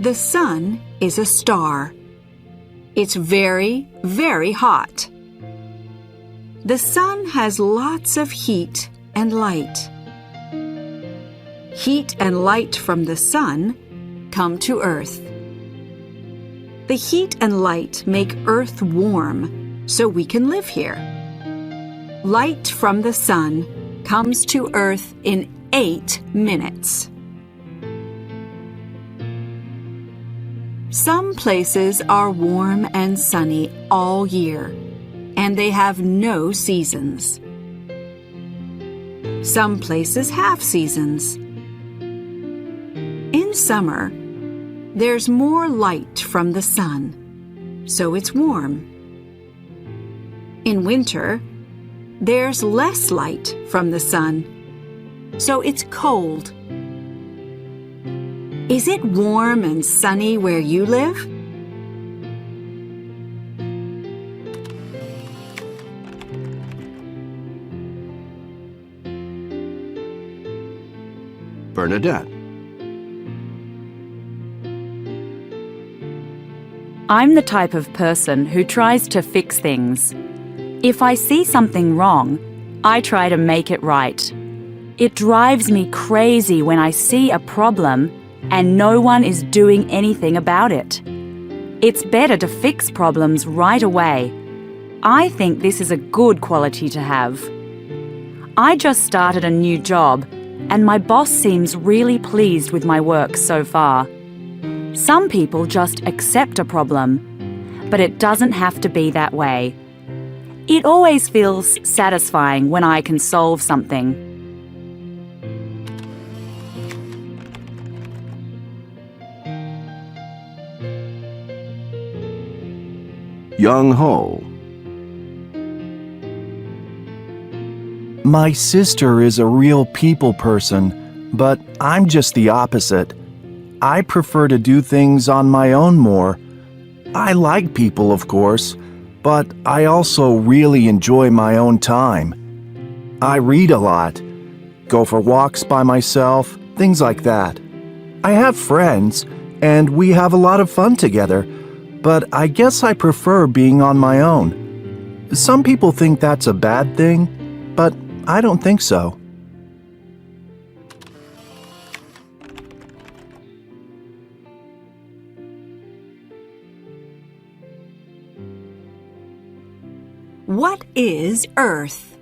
The sun is a star. It's very, very hot. The sun has lots of heat and light. Heat and light from the sun come to Earth. The heat and light make Earth warm so we can live here. Light from the sun comes to Earth in 8 minutes. Some places are warm and sunny all year, and they have no seasons. Some places have seasons. In summer, there's more light from the sun, so it's warm. In winter, there's less light from the sun, so it's cold. Is it warm and sunny where you live? Bernadette. I'm the type of person who tries to fix things. If I see something wrong, I try to make it right. It drives me crazy when I see a problem and no one is doing anything about it. It's better to fix problems right away. I think this is a good quality to have. I just started a new job, and my boss seems really pleased with my work so far. Some people just accept a problem, but it doesn't have to be that way. It always feels satisfying when I can solve something. Young Ho. My sister is a real people person, but I'm just the opposite. I prefer to do things on my own more. I like people, of course, but I also really enjoy my own time. I read a lot, go for walks by myself, things like that. I have friends, and we have a lot of fun together, but I guess I prefer being on my own. Some people think that's a bad thing, but I don't think so. What is Earth?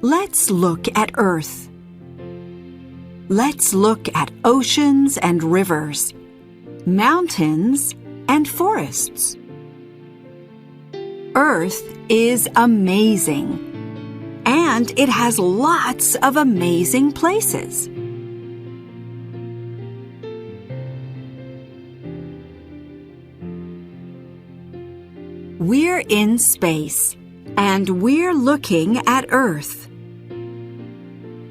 Let's look at Earth. Let's look at oceans and rivers, mountains and forests. Earth is amazing, and it has lots of amazing places. We're in space, and we're looking at Earth.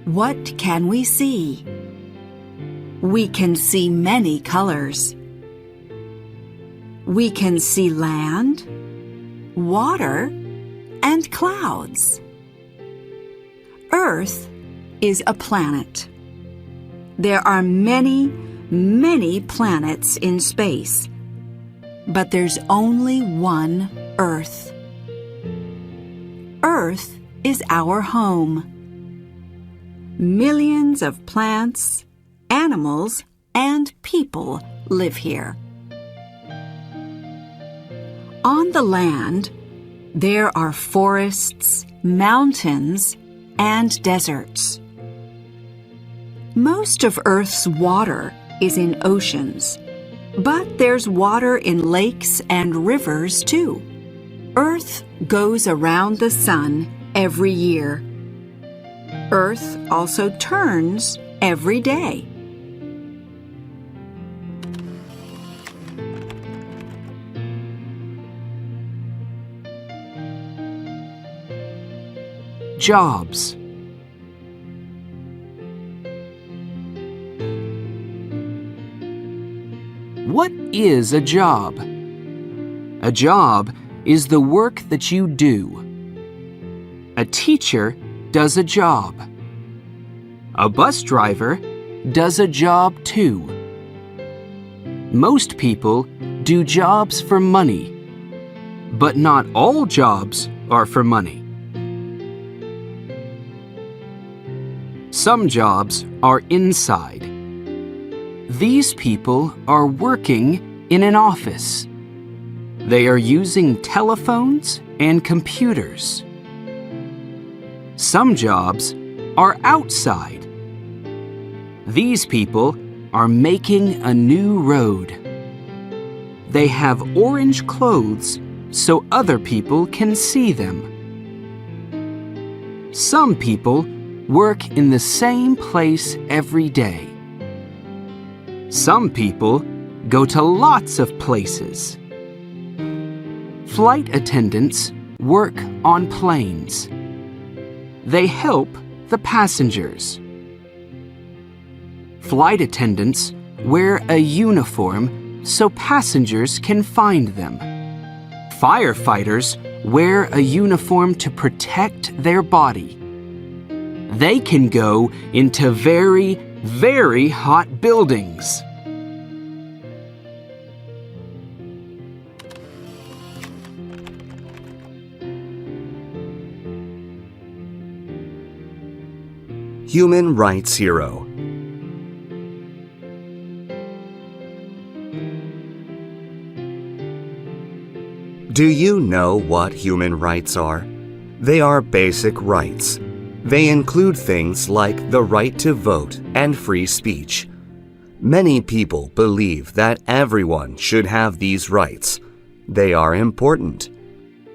What can we see? We can see many colors. We can see land, water, and clouds. Earth is a planet. There are many, many planets in space, but there's only one Earth. Earth is our home. Millions of plants, animals, and people live here. On the land, there are forests, mountains, and deserts. Most of Earth's water is in oceans, but there's water in lakes and rivers too. Earth goes around the sun every year. Earth also turns every day. Jobs. What is a job? A job is the work that you do. A teacher does a job. A bus driver does a job too. Most people do jobs for money, but not all jobs are for money. Some jobs are inside. These people are working in an office. They are using telephones and computers. Some jobs are outside. These people are making a new road. They have orange clothes so other people can see them. Some people work in the same place every day. Some people go to lots of places. Flight attendants work on planes. They help the passengers. Flight attendants wear a uniform so passengers can find them. Firefighters wear a uniform to protect their body. They can go into very, very hot buildings. Human Rights Hero. Do you know what human rights are? They are basic rights. They include things like the right to vote and free speech. Many people believe that everyone should have these rights. They are important.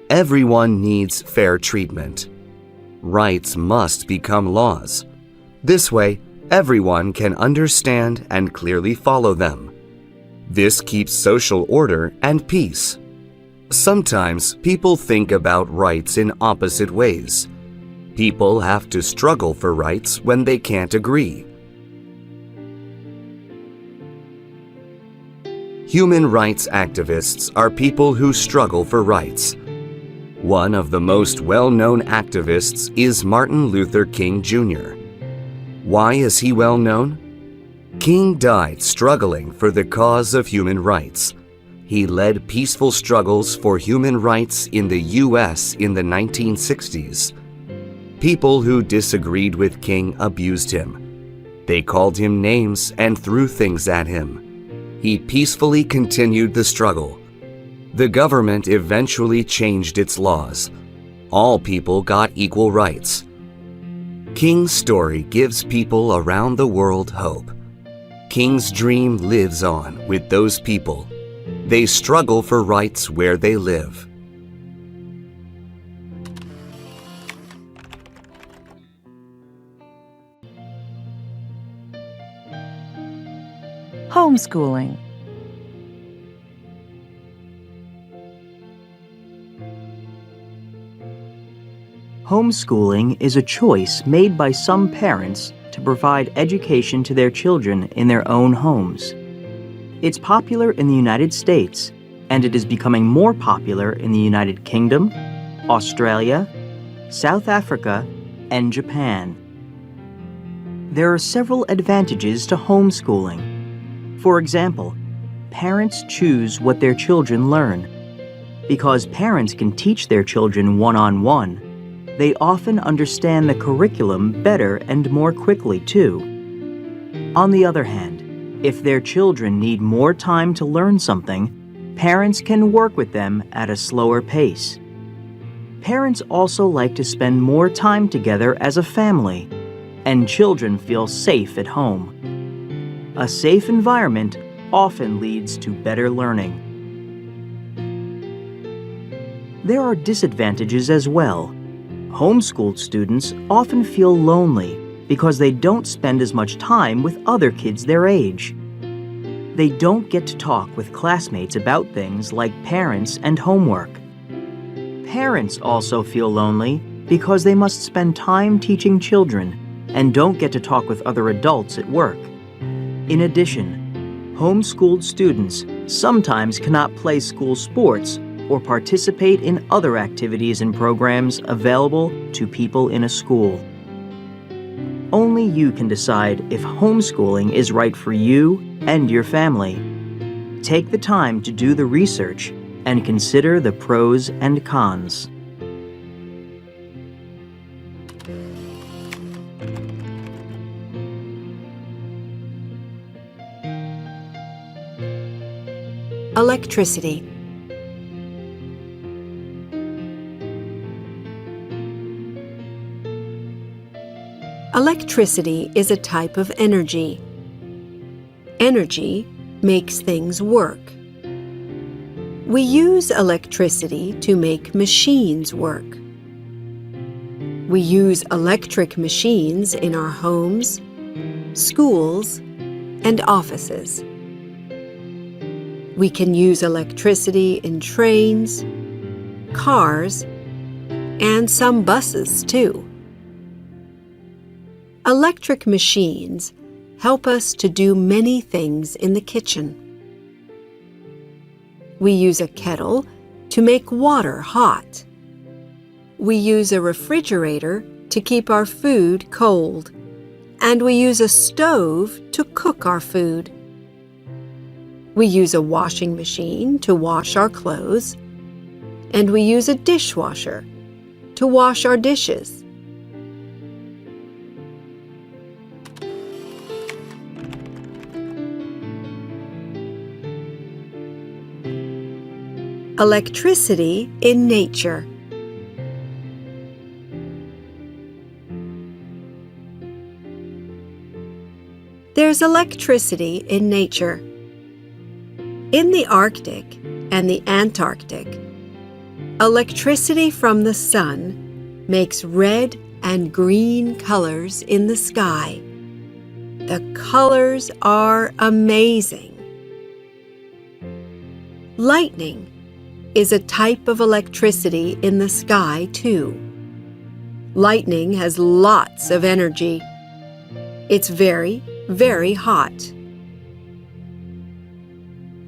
Everyone needs fair treatment. Rights must become laws. This way, everyone can understand and clearly follow them. This keeps social order and peace. Sometimes people think about rights in opposite ways. People have to struggle for rights when they can't agree. Human rights activists are people who struggle for rights. One of the most well-known activists is Martin Luther King Jr. Why is he well known? King died struggling for the cause of human rights. He led peaceful struggles for human rights in the U.S. in the 1960s. People who disagreed with King abused him. They called him names and threw things at him. He peacefully continued the struggle. The government eventually changed its laws. All people got equal rights. King's story gives people around the world hope. King's dream lives on with those people. They struggle for rights where they live. Homeschooling. Homeschooling is a choice made by some parents to provide education to their children in their own homes. It's popular in the United States, and it is becoming more popular in the United Kingdom, Australia, South Africa, and Japan. There are several advantages to homeschooling. For example, parents choose what their children learn. Because parents can teach their children one-on-one, they often understand the curriculum better and more quickly, too. On the other hand, if their children need more time to learn something, parents can work with them at a slower pace. Parents also like to spend more time together as a family, and children feel safe at home. A safe environment often leads to better learning. There are disadvantages as well. Homeschooled students often feel lonely because they don't spend as much time with other kids their age. They don't get to talk with classmates about things like parents and homework. Parents also feel lonely because they must spend time teaching children and don't get to talk with other adults at work. In addition, homeschooled students sometimes cannot play school sports or participate in other activities and programs available to people in a school. Only you can decide if homeschooling is right for you and your family. Take the time to do the research and consider the pros and cons. Electricity. Electricity is a type of energy. Energy makes things work. We use electricity to make machines work. We use electric machines in our homes, schools, and offices. We can use electricity in trains, cars, and some buses too. Electric machines help us to do many things in the kitchen. We use a kettle to make water hot. We use a refrigerator to keep our food cold, and we use a stove to cook our food. We use a washing machine to wash our clothes, and we use a dishwasher to wash our dishes. Electricity in nature. There's electricity in nature. In the Arctic and the Antarctic, electricity from the sun makes red and green colors in the sky. The colors are amazing. Lightning is a type of electricity in the sky, too. Lightning has lots of energy. It's very, very hot.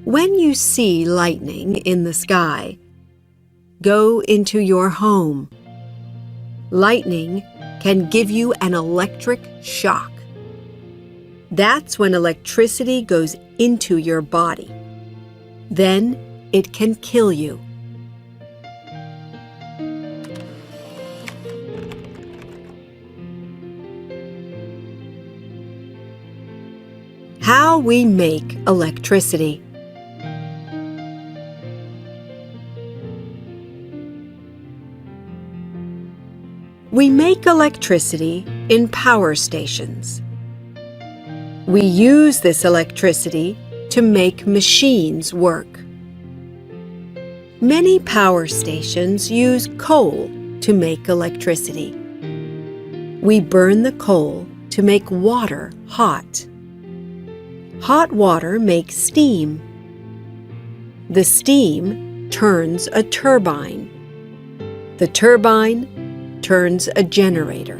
When you see lightning in the sky, go into your home. Lightning can give you an electric shock. That's when electricity goes into your body. Then it can kill you. How we make electricity. We make electricity in power stations. We use this electricity to make machines work. Many power stations use coal to make electricity. We burn the coal to make water hot. Hot water makes steam. The steam turns a turbine. The turbine turns a generator.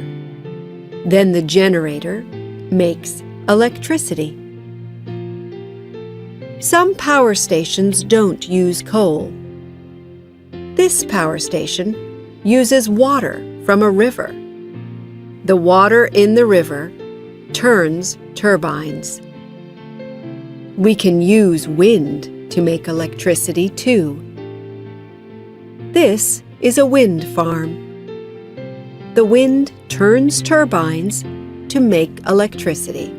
Then the generator makes electricity. Some power stations don't use coal. This power station uses water from a river. The water in the river turns turbines. We can use wind to make electricity too. This is a wind farm. The wind turns turbines to make electricity.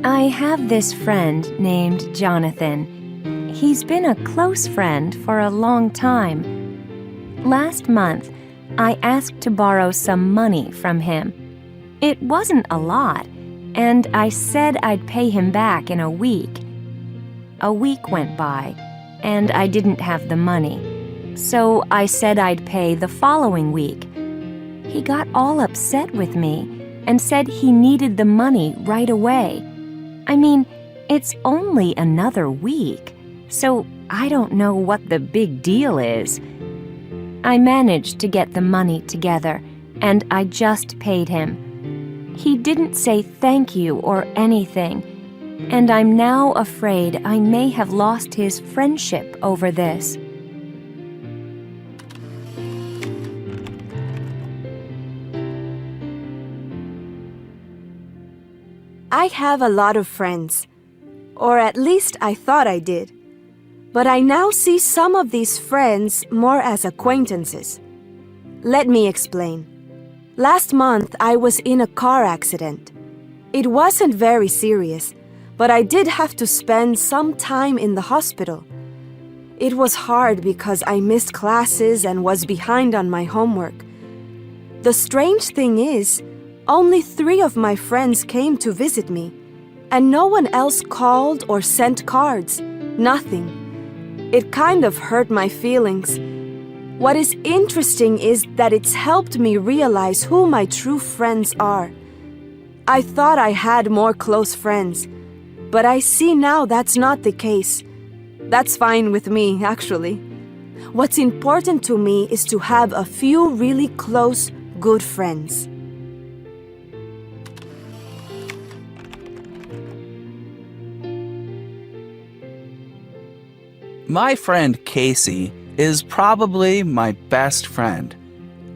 I have this friend named Jonathan. He's been a close friend for a long time. Last month, I asked to borrow some money from him. It wasn't a lot, and I said I'd pay him back in a week. A week went by, and I didn't have the money, so I said I'd pay the following week. He got all upset with me and said he needed the money right away. I mean, it's only another week, so I don't know what the big deal is. I managed to get the money together, and I just paid him. He didn't say thank you or anything, and I'm now afraid I may have lost his friendship over this. I have a lot of friends, or at least I thought I did. But I now see some of these friends more as acquaintances. Let me explain. Last month, I was in a car accident. It wasn't very serious, but I did have to spend some time in the hospital. It was hard because I missed classes and was behind on my homework. The strange thing is, only 3 of my friends came to visit me, and no one else called or sent cards. Nothing. It kind of hurt my feelings. What is interesting is that it's helped me realize who my true friends are. I thought I had more close friends, but I see now that's not the case. That's fine with me, actually. What's important to me is to have a few really close, good friends. My friend Casey is probably my best friend.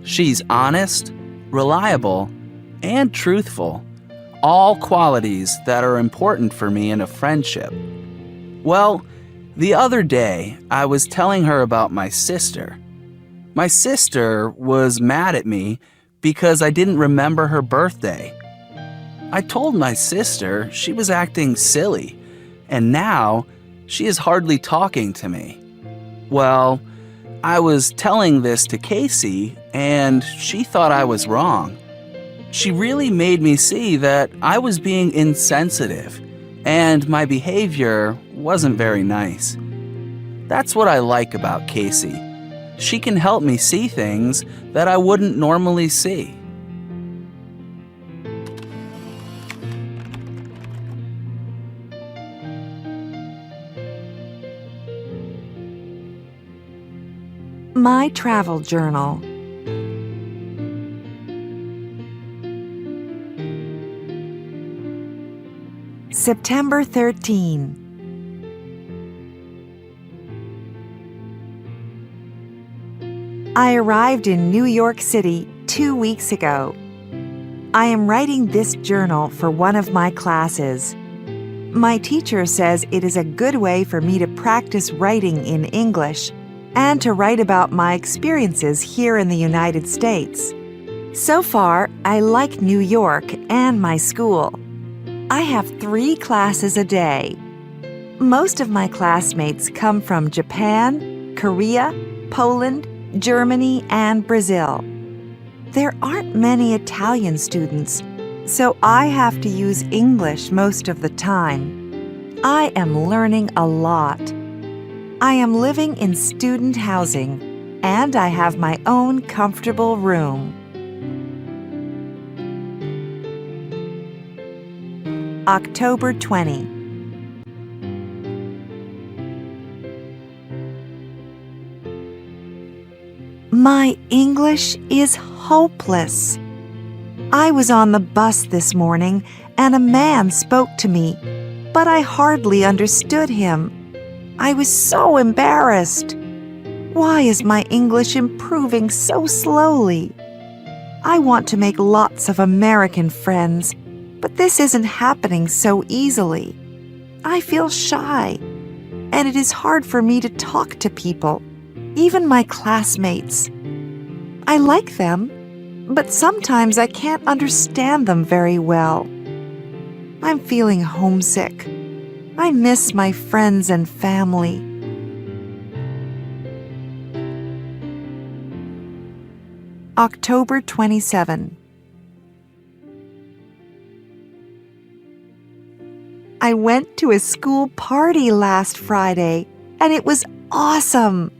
She's honest, reliable, and truthful, all qualities that are important for me in a friendship. Well, the other day, I was telling her about my sister. My sister was mad at me because I didn't remember her birthday. I told my sister she was acting silly, and now she is hardly talking to me. Well, I was telling this to Casey, and she thought I was wrong. She really made me see that I was being insensitive, and my behavior wasn't very nice. That's what I like about Casey. She can help me see things that I wouldn't normally see. My travel journal. September 13. I arrived in New York City 2 weeks ago. I am writing this journal for one of my classes. My teacher says it is a good way for me to practice writing in English and to write about my experiences here in the United States. So far, I like New York and my school. I have 3 classes a day. Most of my classmates come from Japan, Korea, Poland, Germany, and Brazil. There aren't many Italian students, so I have to use English most of the time. I am learning a lot. I am living in student housing, and I have my own comfortable room. October 20. My English is hopeless. I was on the bus this morning, and a man spoke to me, but I hardly understood him. I was so embarrassed. Why is my English improving so slowly? I want to make lots of American friends, but this isn't happening so easily. I feel shy, and it is hard for me to talk to people, even my classmates. I like them, but sometimes I can't understand them very well. I'm feeling homesick. I miss my friends and family. October 27. I went to a school party last Friday, and it was awesome.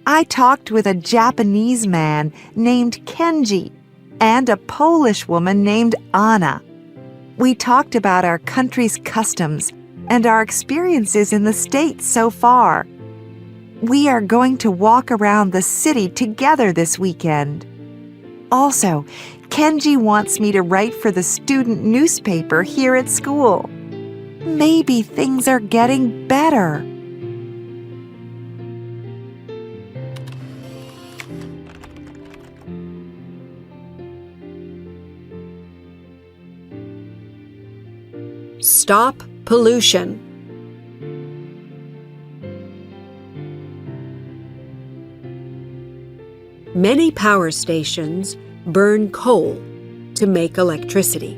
I talked with a Japanese man named Kenji and a Polish woman named Anna. We talked about our country's customs and our experiences in the States so far. We are going to walk around the city together this weekend. Also, Kenji wants me to write for the student newspaper here at school. Maybe things are getting better. Stop pollution. Many power stations burn coal to make electricity.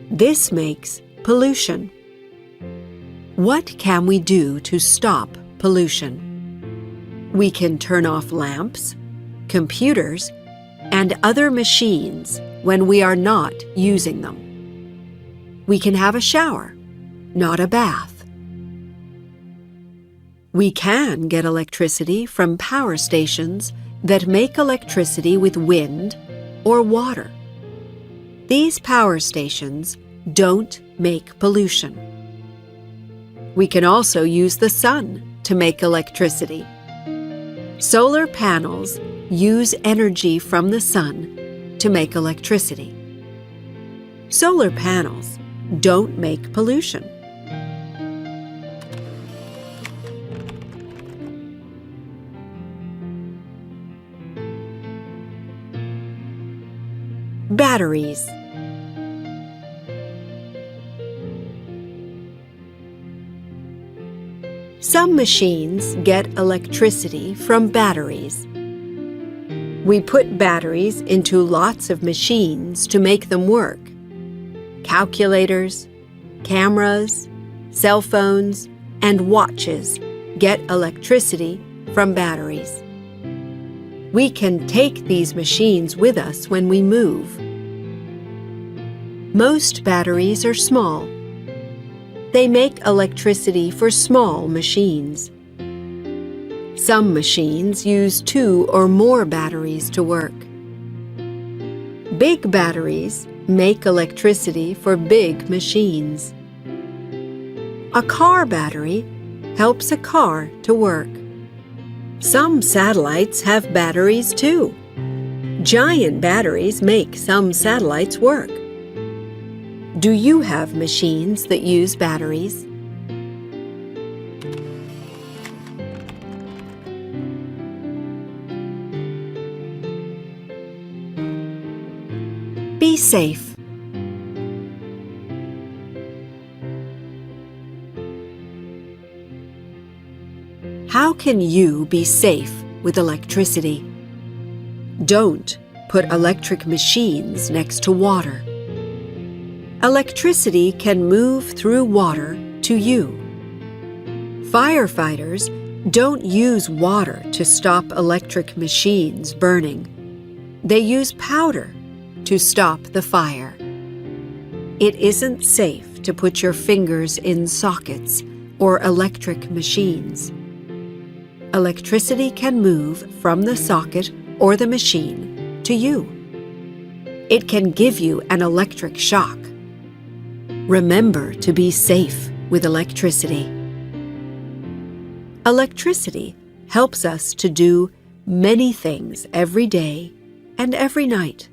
This makes pollution. What can we do to stop pollution? We can turn off lamps, computers, and other machines when we are not using them. We can have a shower, not a bath. We can get electricity from power stations that make electricity with wind or water. These power stations don't make pollution. We can also use the sun to make electricity. Solar panels use energy from the sun to make electricity. Solar panels don't make pollution. Batteries. Some machines get electricity from batteries. We put batteries into lots of machines to make them work. Calculators, cameras, cell phones, and watches get electricity from batteries. We can take these machines with us when we move. Most batteries are small. They make electricity for small machines. Some machines use 2 or more batteries to work. Big batteries make electricity for big machines. A car battery helps a car to work. Some satellites have batteries too. Giant batteries make some satellites work. Do you have machines that use batteries? Be safe. How can you be safe with electricity? Don't put electric machines next to water. Electricity can move through water to you. Firefighters don't use water to stop electric machines burning. They use powder to stop the fire. It isn't safe to put your fingers in sockets or electric machines. Electricity can move from the socket or the machine to you. It can give you an electric shock. Remember to be safe with electricity. Electricity helps us to do many things every day and every night.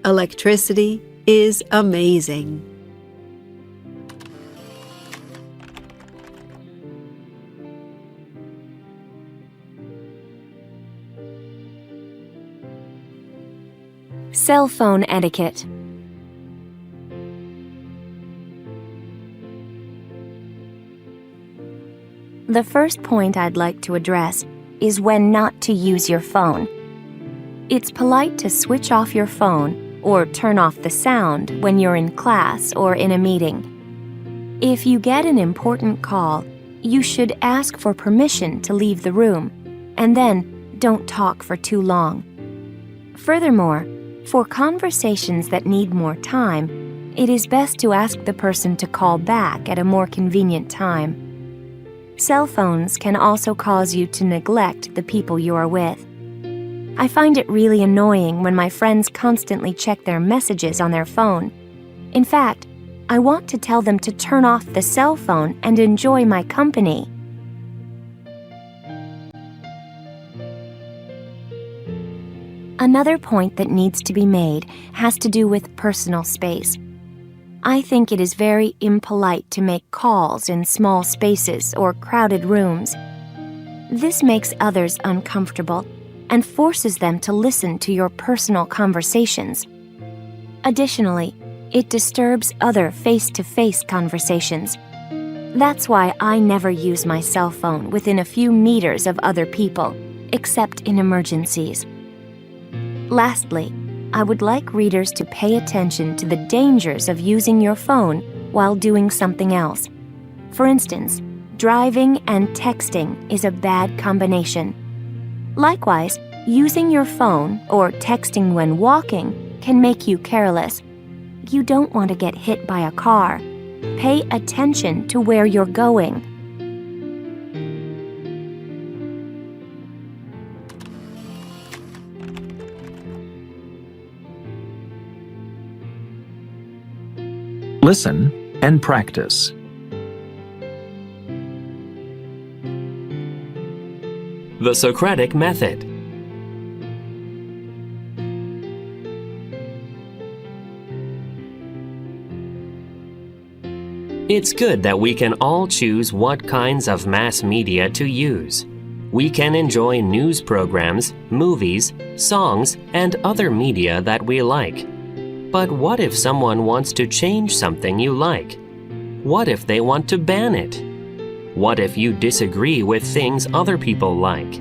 Electricity is amazing. Cell phone etiquette. The first point I'd like to address is when not to use your phone. It's polite to switch off your phone or turn off the sound when you're in class or in a meeting. If you get an important call, you should ask for permission to leave the room, and then don't talk for too long. Furthermore, for conversations that need more time, it is best to ask the person to call back at a more convenient time. Cell phones can also cause you to neglect the people you are with. I find it really annoying when my friends constantly check their messages on their phone. In fact, I want to tell them to turn off the cell phone and enjoy my company. Another point that needs to be made has to do with personal space. I think it is very impolite to make calls in small spaces or crowded rooms. This makes others uncomfortable and forces them to listen to your personal conversations. Additionally, it disturbs other face-to-face conversations. That's why I never use my cell phone within a few meters of other people, except in emergencies. Lastly, I would like readers to pay attention to the dangers of using your phone while doing something else. For instance, driving and texting is a bad combination. Likewise, using your phone or texting when walking can make you careless. You don't want to get hit by a car. Pay attention to where you're going. Listen and practice. The Socratic Method. It's good that we can all choose what kinds of mass media to use. We can enjoy news programs, movies, songs, and other media that we like. But what if someone wants to change something you like? What if they want to ban it? What if you disagree with things other people like?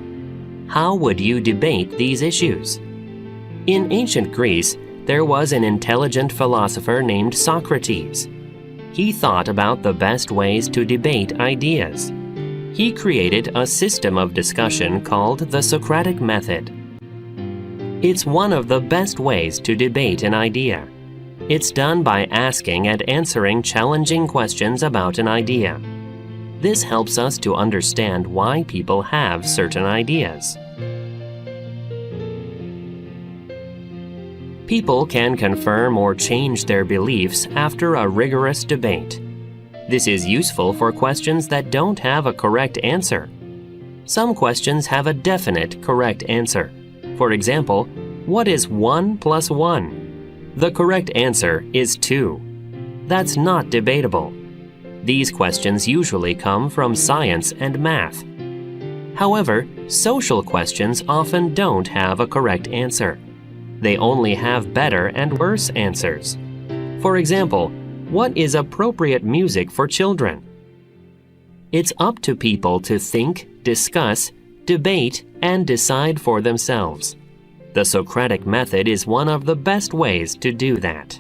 How would you debate these issues? In ancient Greece, there was an intelligent philosopher named Socrates. He thought about the best ways to debate ideas. He created a system of discussion called the Socratic Method. It's one of the best ways to debate an idea. It's done by asking and answering challenging questions about an idea. This helps us to understand why people have certain ideas. People can confirm or change their beliefs after a rigorous debate. This is useful for questions that don't have a correct answer. Some questions have a definite correct answer. For example, what is 1 plus 1? The correct answer is 2. That's not debatable. These questions usually come from science and math. However, social questions often don't have a correct answer. They only have better and worse answers. For example, what is appropriate music for children? It's up to people to think, discuss, debate, and decide for themselves. The Socratic Method is one of the best ways to do that.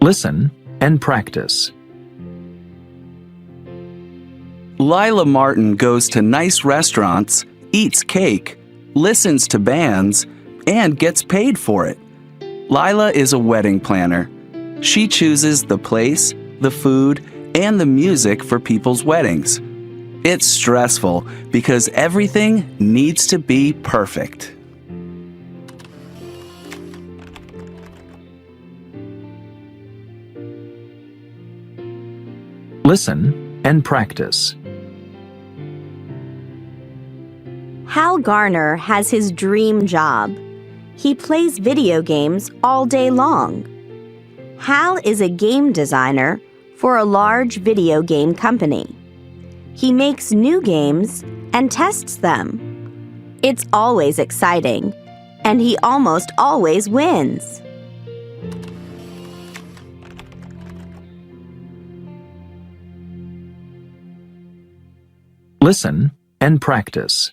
Listen and practice. Lila Martin goes to nice restaurants, eats cake, listens to bands, and gets paid for it. Lila is a wedding planner. She chooses the place, the food, and the music for people's weddings. It's stressful because everything needs to be perfect. Listen and practice. Hal Garner has his dream job. He plays video games all day long. Hal is a game designer for a large video game company. He makes new games and tests them. It's always exciting, and he almost always wins. Listen and practice.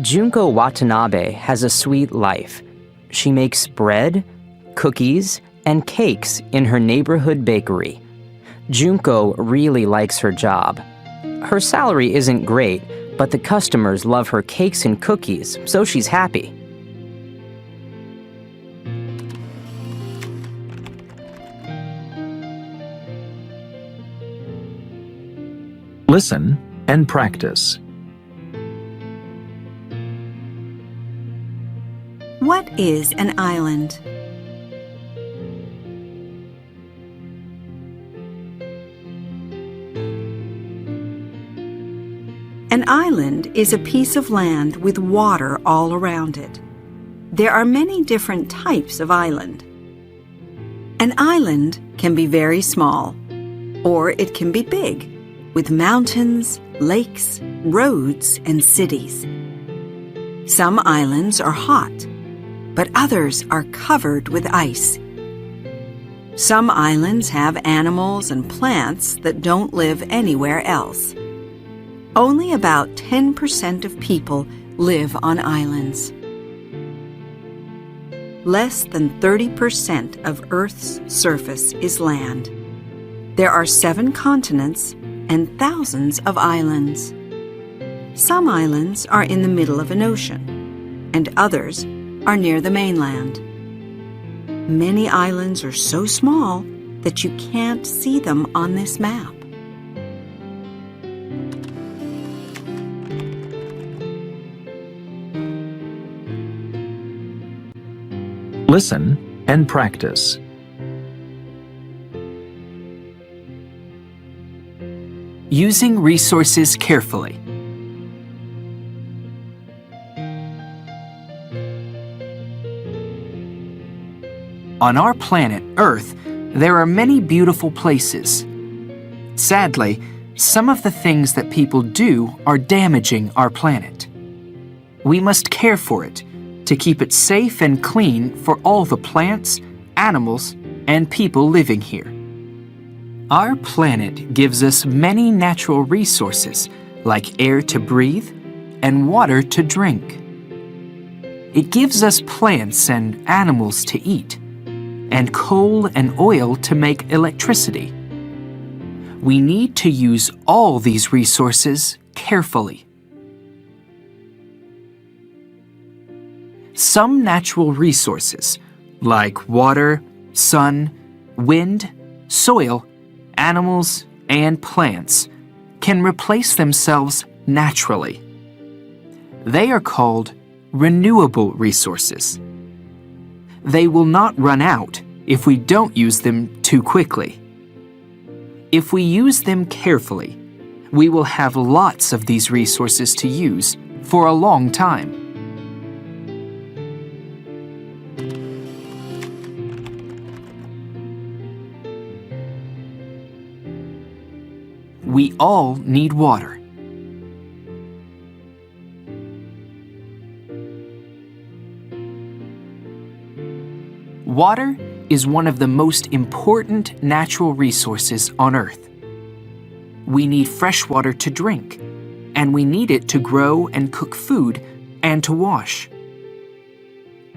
Junko Watanabe has a sweet life. She makes bread, cookies, and cakes in her neighborhood bakery. Junko really likes her job. Her salary isn't great, but the customers love her cakes and cookies, so she's happy. Listen and practice. What is an island? island is a piece of land with water all around it. There are many different types of island. An island can be very small, or it can be big, with mountains, lakes, roads, and cities. Some islands are hot, but others are covered with ice. Some islands have animals and plants that don't live anywhere else. Only about 10% of people live on islands. Less than 30% of Earth's surface is land. There are 7 continents and thousands of islands. Some islands are in the middle of an ocean, and others are near the mainland. Many islands are so small that you can't see them on this map. Listen and practice. Using resources carefully. On our planet Earth, there are many beautiful places. Sadly, some of the things that people do are damaging our planet. We must care for it to keep it safe and clean for all the plants, animals, and people living here. Our planet gives us many natural resources like air to breathe and water to drink. It gives us plants and animals to eat, and coal and oil to make electricity. We need to use all these resources carefully. Some natural resources, like water, sun, wind, soil, animals, and plants, can replace themselves naturally. They are called renewable resources. They will not run out if we don't use them too quickly. If we use them carefully, we will have lots of these resources to use for a long time. We all need water. Water is one of the most important natural resources on Earth. We need fresh water to drink, and we need it to grow and cook food and to wash.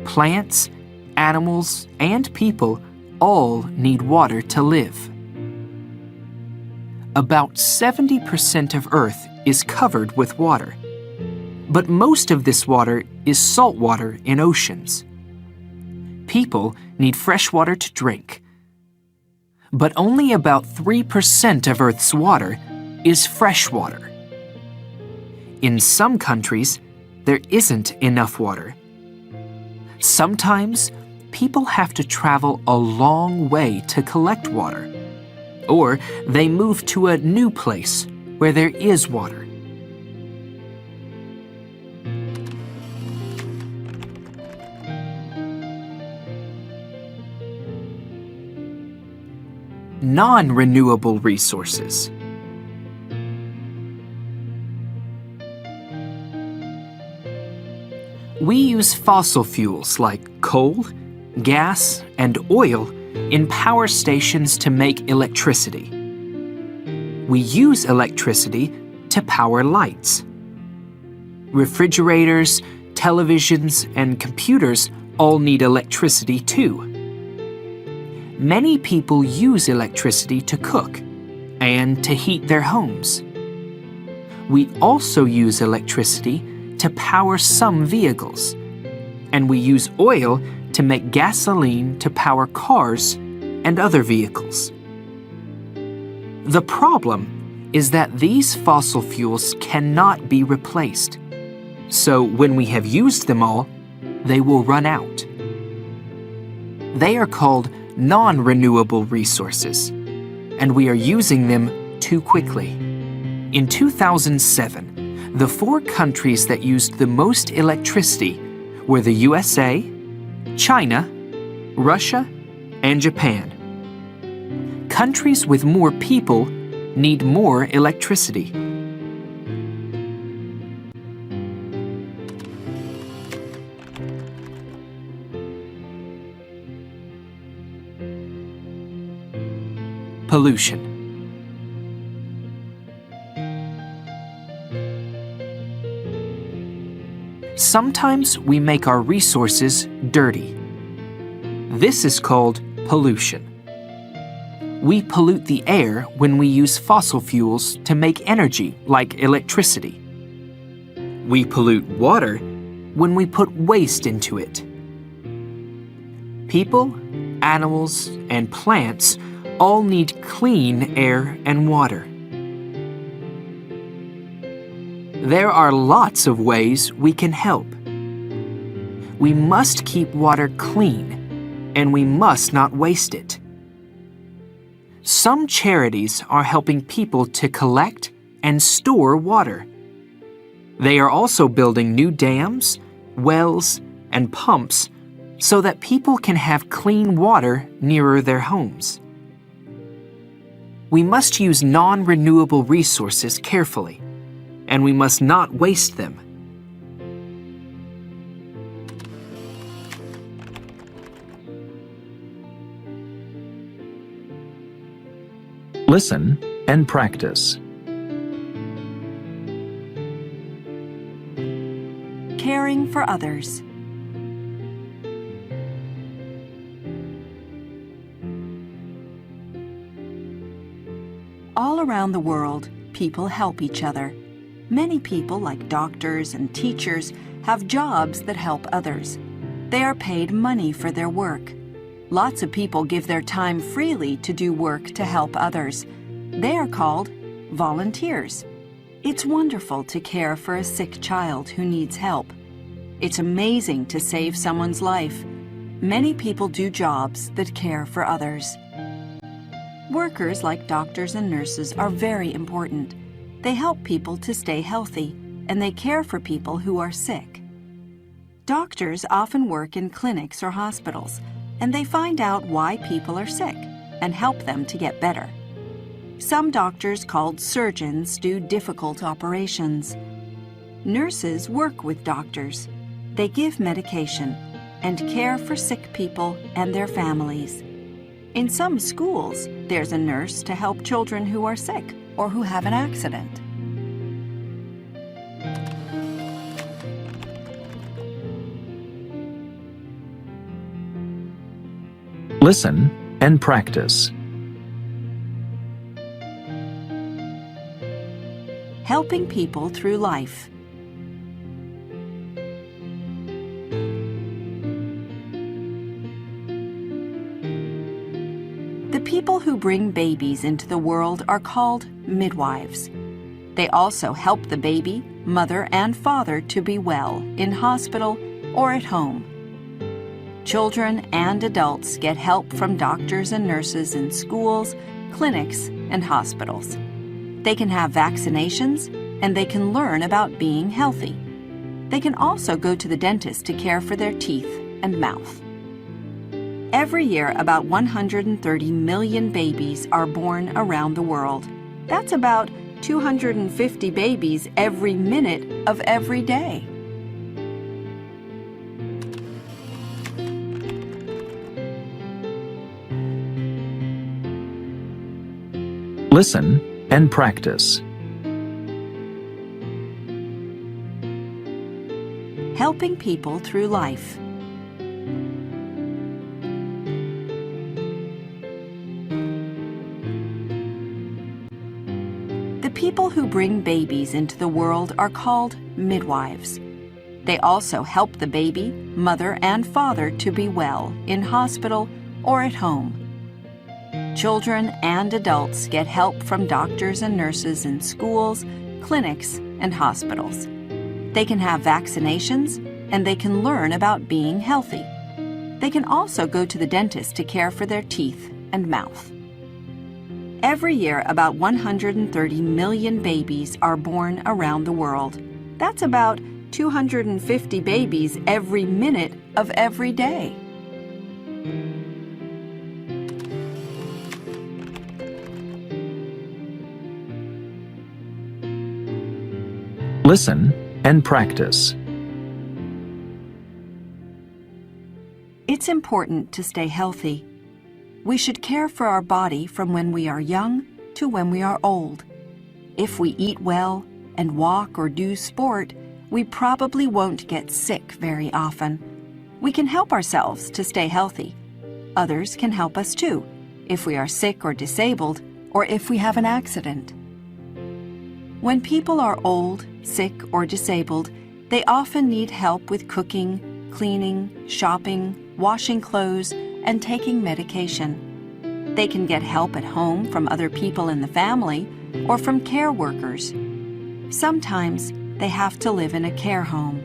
Plants, animals, and people all need water to live. About 70% of Earth is covered with water, but most of this water is salt water in oceans. People need fresh water to drink, but only about 3% of Earth's water is fresh water. In some countries, there isn't enough water. Sometimes, people have to travel a long way to collect water, or they move to a new place where there is water. Non-renewable resources. We use fossil fuels like coal, gas, and oil in power stations to make electricity. We use electricity to power lights. Refrigerators, televisions, and computers all need electricity too. Many people use electricity to cook and to heat their homes. We also use electricity to power some vehicles, and we use oil to make gasoline to power cars and other vehicles. The problem is that these fossil fuels cannot be replaced, so when we have used them all, they will run out. They are called non-renewable resources, and we are using them too quickly. In 2007, The 4 countries that used the most electricity were the USA, China, Russia, and Japan. Countries with more people need more electricity. Pollution. Sometimes we make our resources dirty. This is called pollution. We pollute the air when we use fossil fuels to make energy like electricity. We pollute water when we put waste into it. People, animals, and plants all need clean air and water. There are lots of ways we can help. We must keep water clean, and we must not waste it. Some charities are helping people to collect and store water. They are also building new dams, wells, and pumps so that people can have clean water nearer their homes. We must use non-renewable resources carefully, and we must not waste them. Listen and practice. Caring for others. All around the world, people help each other. Many people, like doctors and teachers, have jobs that help others. They are paid money for their work. Lots of people give their time freely to do work to help others. They are called volunteers. It's wonderful to care for a sick child who needs help. It's amazing to save someone's life. Many people do jobs that care for others. Workers like doctors and nurses are very important. They help people to stay healthy, and they care for people who are sick. Doctors often work in clinics or hospitals, and they find out why people are sick and help them to get better. Some doctors, called surgeons, do difficult operations. Nurses work with doctors. They give medication and care for sick people and their families. In some schools, there's a nurse to help children who are sick or who have an accident. Listen and practice. Helping people through life. The people who bring babies into the world are called midwives. They also help the baby, mother, and father to be well in hospital or at home. Children and adults get help from doctors and nurses in schools, clinics, and hospitals. They can have vaccinations, and they can learn about being healthy. They can also go to the dentist to care for their teeth and mouth. Every year, about 130 million babies are born around the world. That's about 250 babies every minute of every day. Listen and practice. Helping people through life. The people who bring babies into the world are called midwives. They also help the baby, mother, and father to be well in hospital or at home. Children and adults get help from doctors and nurses in schools, clinics, and hospitals. They can have vaccinations, and they can learn about being healthy. They can also go to the dentist to care for their teeth and mouth. Every year, about 130 million babies are born around the world. That's about 250 babies every minute of every day. Listen and practice. It's important to stay healthy. We should care for our body from when we are young to when we are old. If we eat well and walk or do sport, we probably won't get sick very often. We can help ourselves to stay healthy. Others can help us too, if we are sick or disabled, or if we have an accident. When people are old, sick, or disabled, they often need help with cooking, cleaning, shopping, washing clothes, and taking medication. They can get help at home from other people in the family or from care workers. Sometimes they have to live in a care home.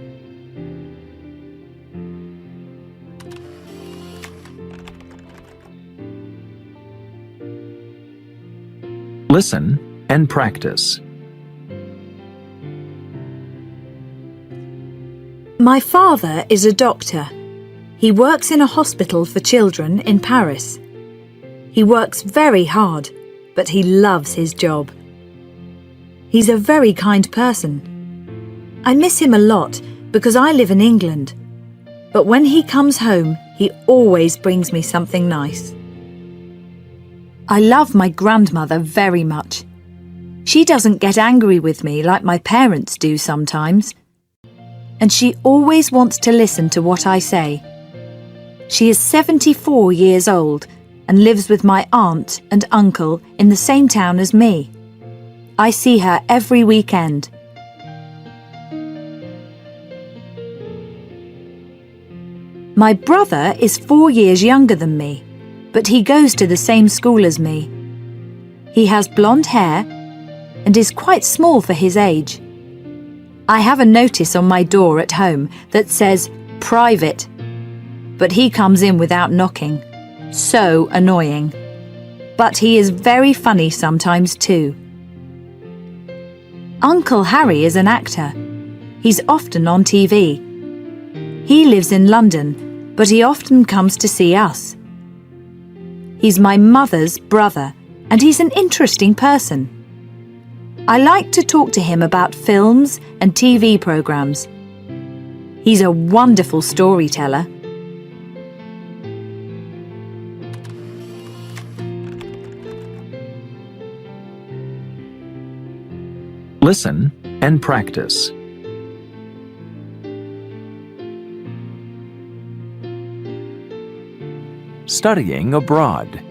Listen and practice. My father is a doctor. He works in a hospital for children in Paris. He works very hard, but he loves his job. He's a very kind person. I miss him a lot because I live in England. But when he comes home, he always brings me something nice. I love my grandmother very much. She doesn't get angry with me like my parents do sometimes. And she always wants to listen to what I say. She is 74 years old and lives with my aunt and uncle in the same town as me. I see her every weekend. My brother is 4 years younger than me, but he goes to the same school as me. He has blonde hair and is quite small for his age. I have a notice on my door at home that says private, but he comes in without knocking. So annoying. But he is very funny sometimes too. Uncle Harry is an actor. He's often on TV. He lives in London, but he often comes to see us. He's my mother's brother, and he's an interesting person. I like to talk to him about films and TV programs. He's a wonderful storyteller. Listen and practice. Studying abroad.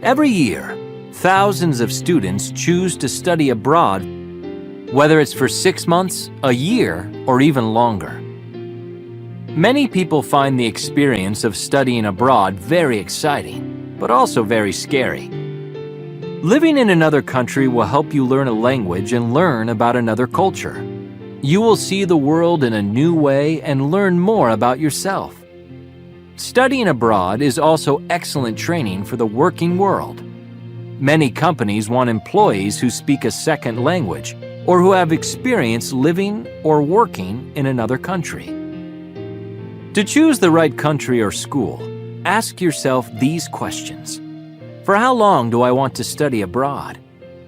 Every year, thousands of students choose to study abroad, whether it's for 6 months, a year, or even longer. Many people find the experience of studying abroad very exciting, but also very scary. Living in another country will help you learn a language and learn about another culture. You will see the world in a new way and learn more about yourself. Studying abroad is also excellent training for the working world. Many companies want employees who speak a second language or who have experience living or working in another country. To choose the right country or school, ask yourself these questions. For how long do I want to study abroad?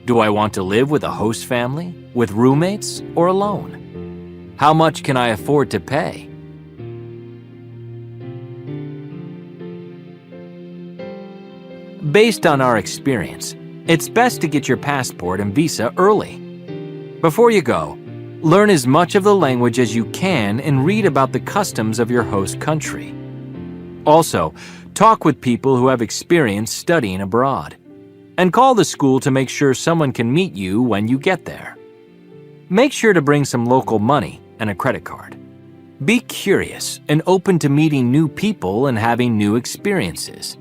Do I want to live with a host family, with roommates, or alone? How much can I afford to pay? Based on our experience, it's best to get your passport and visa early. Before you go, learn as much of the language as you can and read about the customs of your host country. Also, talk with people who have experience studying abroad. And call the school to make sure someone can meet you when you get there. Make sure to bring some local money and a credit card. Be curious and open to meeting new people and having new experiences.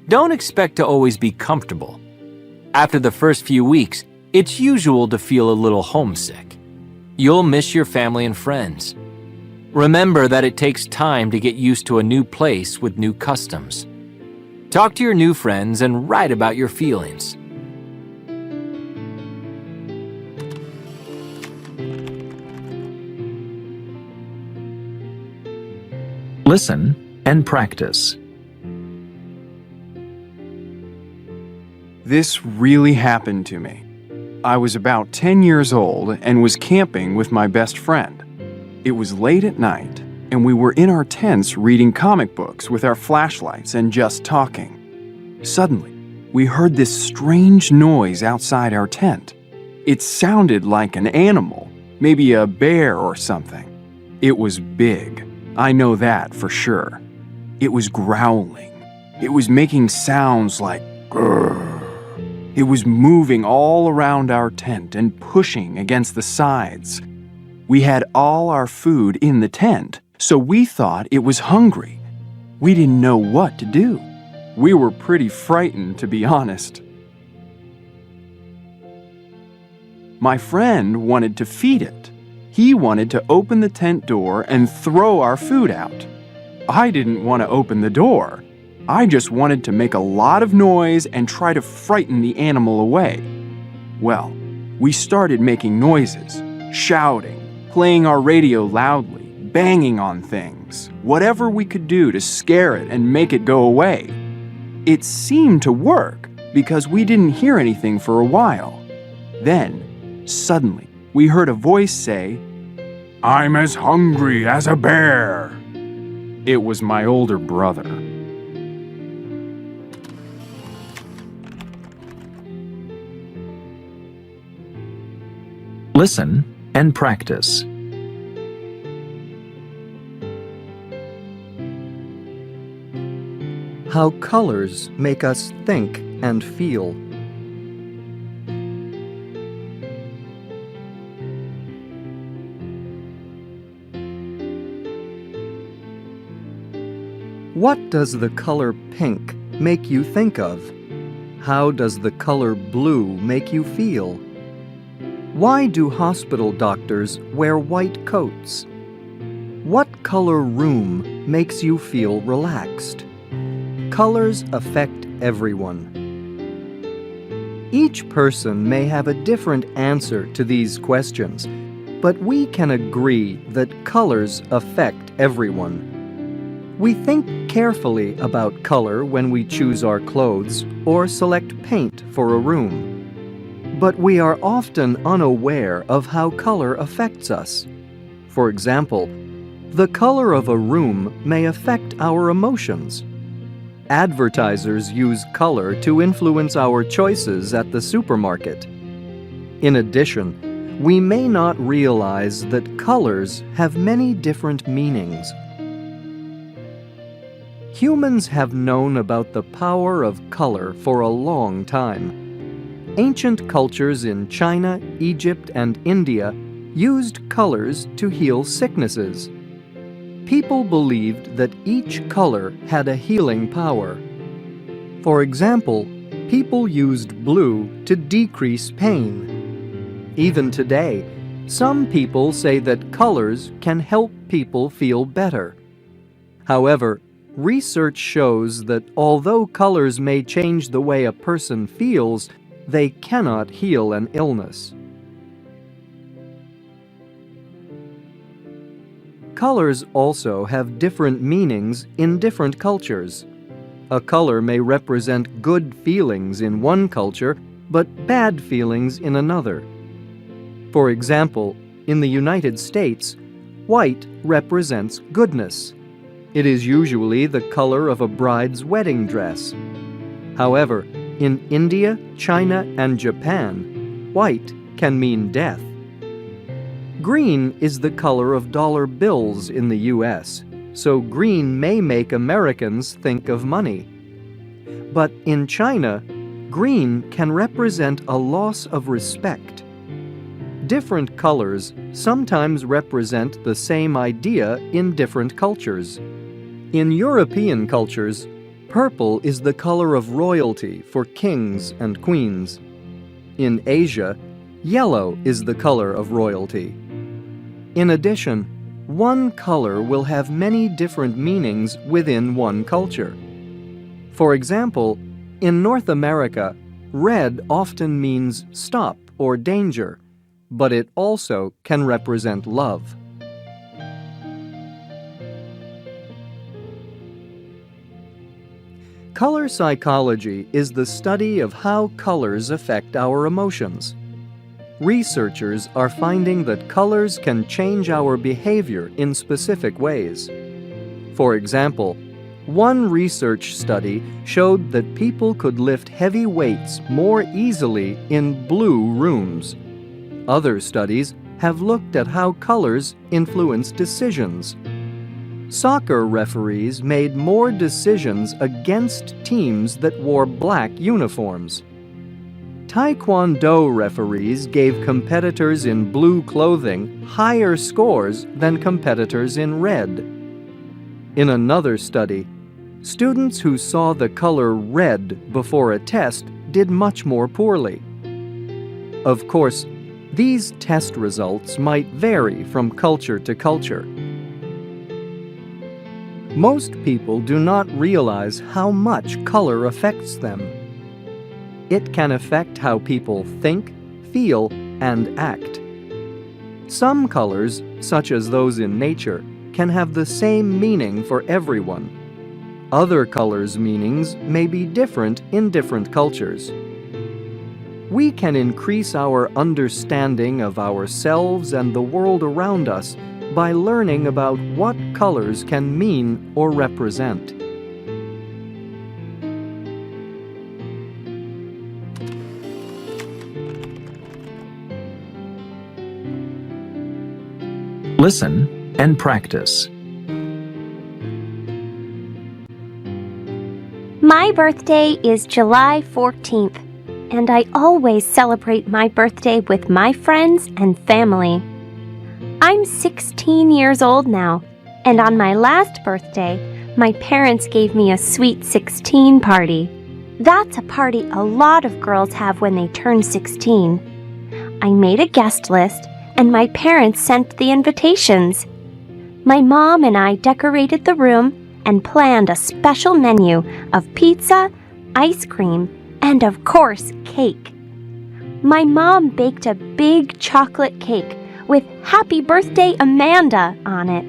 Don't expect to always be comfortable. After the first few weeks, it's usual to feel a little homesick. You'll miss your family and friends. Remember that it takes time to get used to a new place with new customs. Talk to your new friends and write about your feelings. Listen and practice. This really happened to me. I was about 10 years old and was camping with my best friend. It was late at night, and we were in our tents reading comic books with our flashlights and just talking. Suddenly, we heard this strange noise outside our tent. It sounded like an animal, maybe a bear or something. It was big. I know that for sure. It was growling. It was making sounds like grrr. It was moving all around our tent and pushing against the sides. We had all our food in the tent, so we thought it was hungry. We didn't know what to do. We were pretty frightened, to be honest. My friend wanted to feed it. He wanted to open the tent door and throw our food out. I didn't want to open the door. I just wanted to make a lot of noise and try to frighten the animal away. Well, we started making noises, shouting, playing our radio loudly, banging on things, whatever we could do to scare it and make it go away. It seemed to work because we didn't hear anything for a while. Then, suddenly, we heard a voice say, "I'm as hungry as a bear." It was my older brother. Listen and practice. How colors make us think and feel. What does the color pink make you think of? How does the color blue make you feel? Why do hospital doctors wear white coats? What color room makes you feel relaxed? Colors affect everyone. Each person may have a different answer to these questions, but we can agree that colors affect everyone. We think carefully about color when we choose our clothes or select paint for a room. But we are often unaware of how color affects us. For example, the color of a room may affect our emotions. Advertisers use color to influence our choices at the supermarket. In addition, we may not realize that colors have many different meanings. Humans have known about the power of color for a long time. Ancient cultures in China, Egypt, and India used colors to heal sicknesses. People believed that each color had a healing power. For example, people used blue to decrease pain. Even today, some people say that colors can help people feel better. However, research shows that although colors may change the way a person feels, they cannot heal an illness. Colors also have different meanings in different cultures. A color may represent good feelings in one culture, but bad feelings in another. For example, in the United States, white represents goodness. It is usually the color of a bride's wedding dress. However, in India, China, and Japan, white can mean death. Green is the color of dollar bills in the U.S., so green may make Americans think of money. But in China, green can represent a loss of respect. Different colors sometimes represent the same idea in different cultures. In European cultures, purple is the color of royalty for kings and queens. In Asia, yellow is the color of royalty. In addition, one color will have many different meanings within one culture. For example, in North America, red often means stop or danger, but it also can represent love. Color psychology is the study of how colors affect our emotions. Researchers are finding that colors can change our behavior in specific ways. For example, one research study showed that people could lift heavy weights more easily in blue rooms. Other studies have looked at how colors influence decisions. Soccer referees made more decisions against teams that wore black uniforms. Taekwondo referees gave competitors in blue clothing higher scores than competitors in red. In another study, students who saw the color red before a test did much more poorly. Of course, these test results might vary from culture to culture. Most people do not realize how much color affects them. It can affect how people think, feel, and act. Some colors, such as those in nature, can have the same meaning for everyone. Other colors' meanings may be different in different cultures. We can increase our understanding of ourselves and the world around us by learning about what colors can mean or represent. Listen and practice. My birthday is July 14th, and I always celebrate my birthday with my friends and family. I'm 16 years old now, and on my last birthday, my parents gave me a sweet 16 party. That's a party a lot of girls have when they turn 16. I made a guest list, and my parents sent the invitations. My mom and I decorated the room and planned a special menu of pizza, ice cream, and of course, cake. My mom baked a big chocolate cake with Happy Birthday Amanda on it.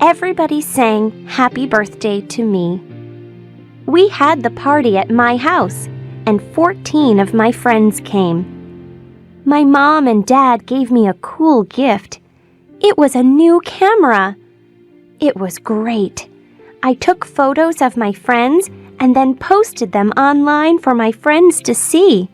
Everybody sang Happy Birthday to me. We had the party at my house, and 14 of my friends came. My mom and dad gave me a cool gift. It was a new camera. It was great. I took photos of my friends and then posted them online for my friends to see.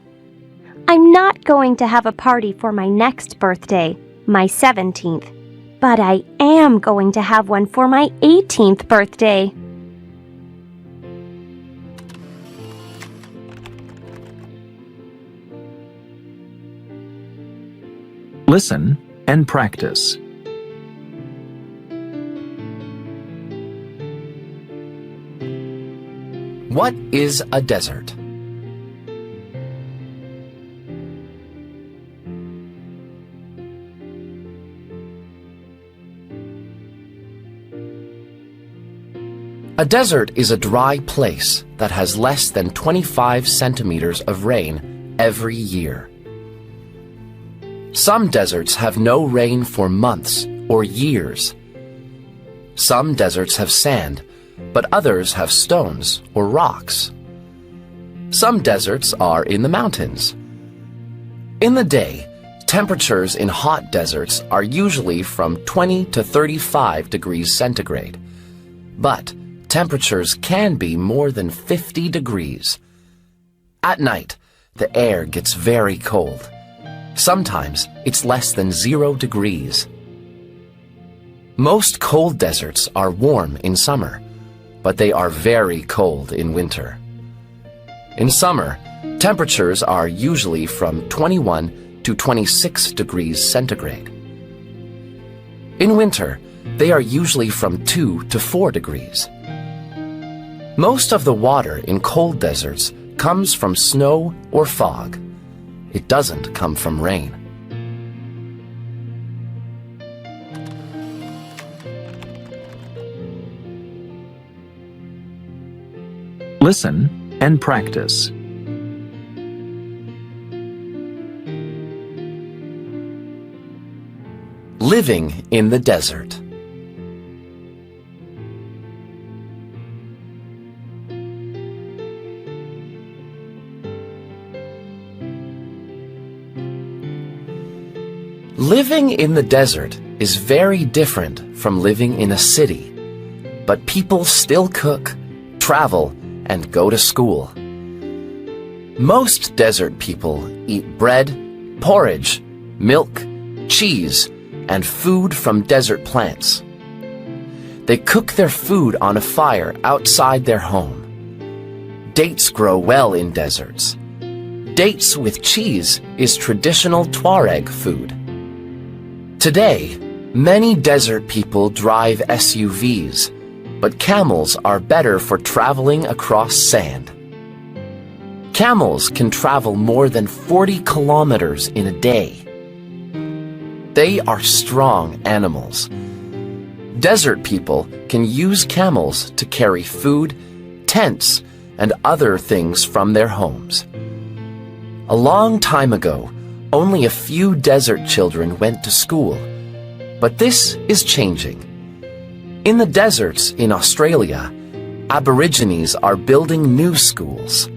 I'm not going to have a party for my next birthday, my 17th, but I am going to have one for my 18th birthday. Listen and practice. What is a desert? A desert is a dry place that has less than 25 centimeters of rain every year. Some deserts have no rain for months or years. Some deserts have sand, but others have stones or rocks. Some deserts are in the mountains. In the day, temperatures in hot deserts are usually from 20 to 35 degrees centigrade, but temperatures can be more than 50 degrees. At night, the air gets very cold. Sometimes it's less than 0 degrees. Most cold deserts are warm in summer, but they are very cold in winter. In summer, temperatures are usually from 21 to 26 degrees centigrade. In winter, they are usually from 2 to 4 degrees. Most of the water in cold deserts comes from snow or fog. It doesn't come from rain. Listen and practice. Living in the desert. Living in the desert is very different from living in a city, but people still cook, travel, and go to school. Most desert people eat bread, porridge, milk, cheese, and food from desert plants. They cook their food on a fire outside their home. Dates grow well in deserts. Dates with cheese is traditional Tuareg food. Today, many desert people drive SUVs, but camels are better for traveling across sand. Camels can travel more than 40 kilometers in a day. They are strong animals. Desert people can use camels to carry food, tents, and other things from their homes. A long time ago, only a few desert children went to school, but this is changing. In the deserts in Australia, Aborigines are building new schools.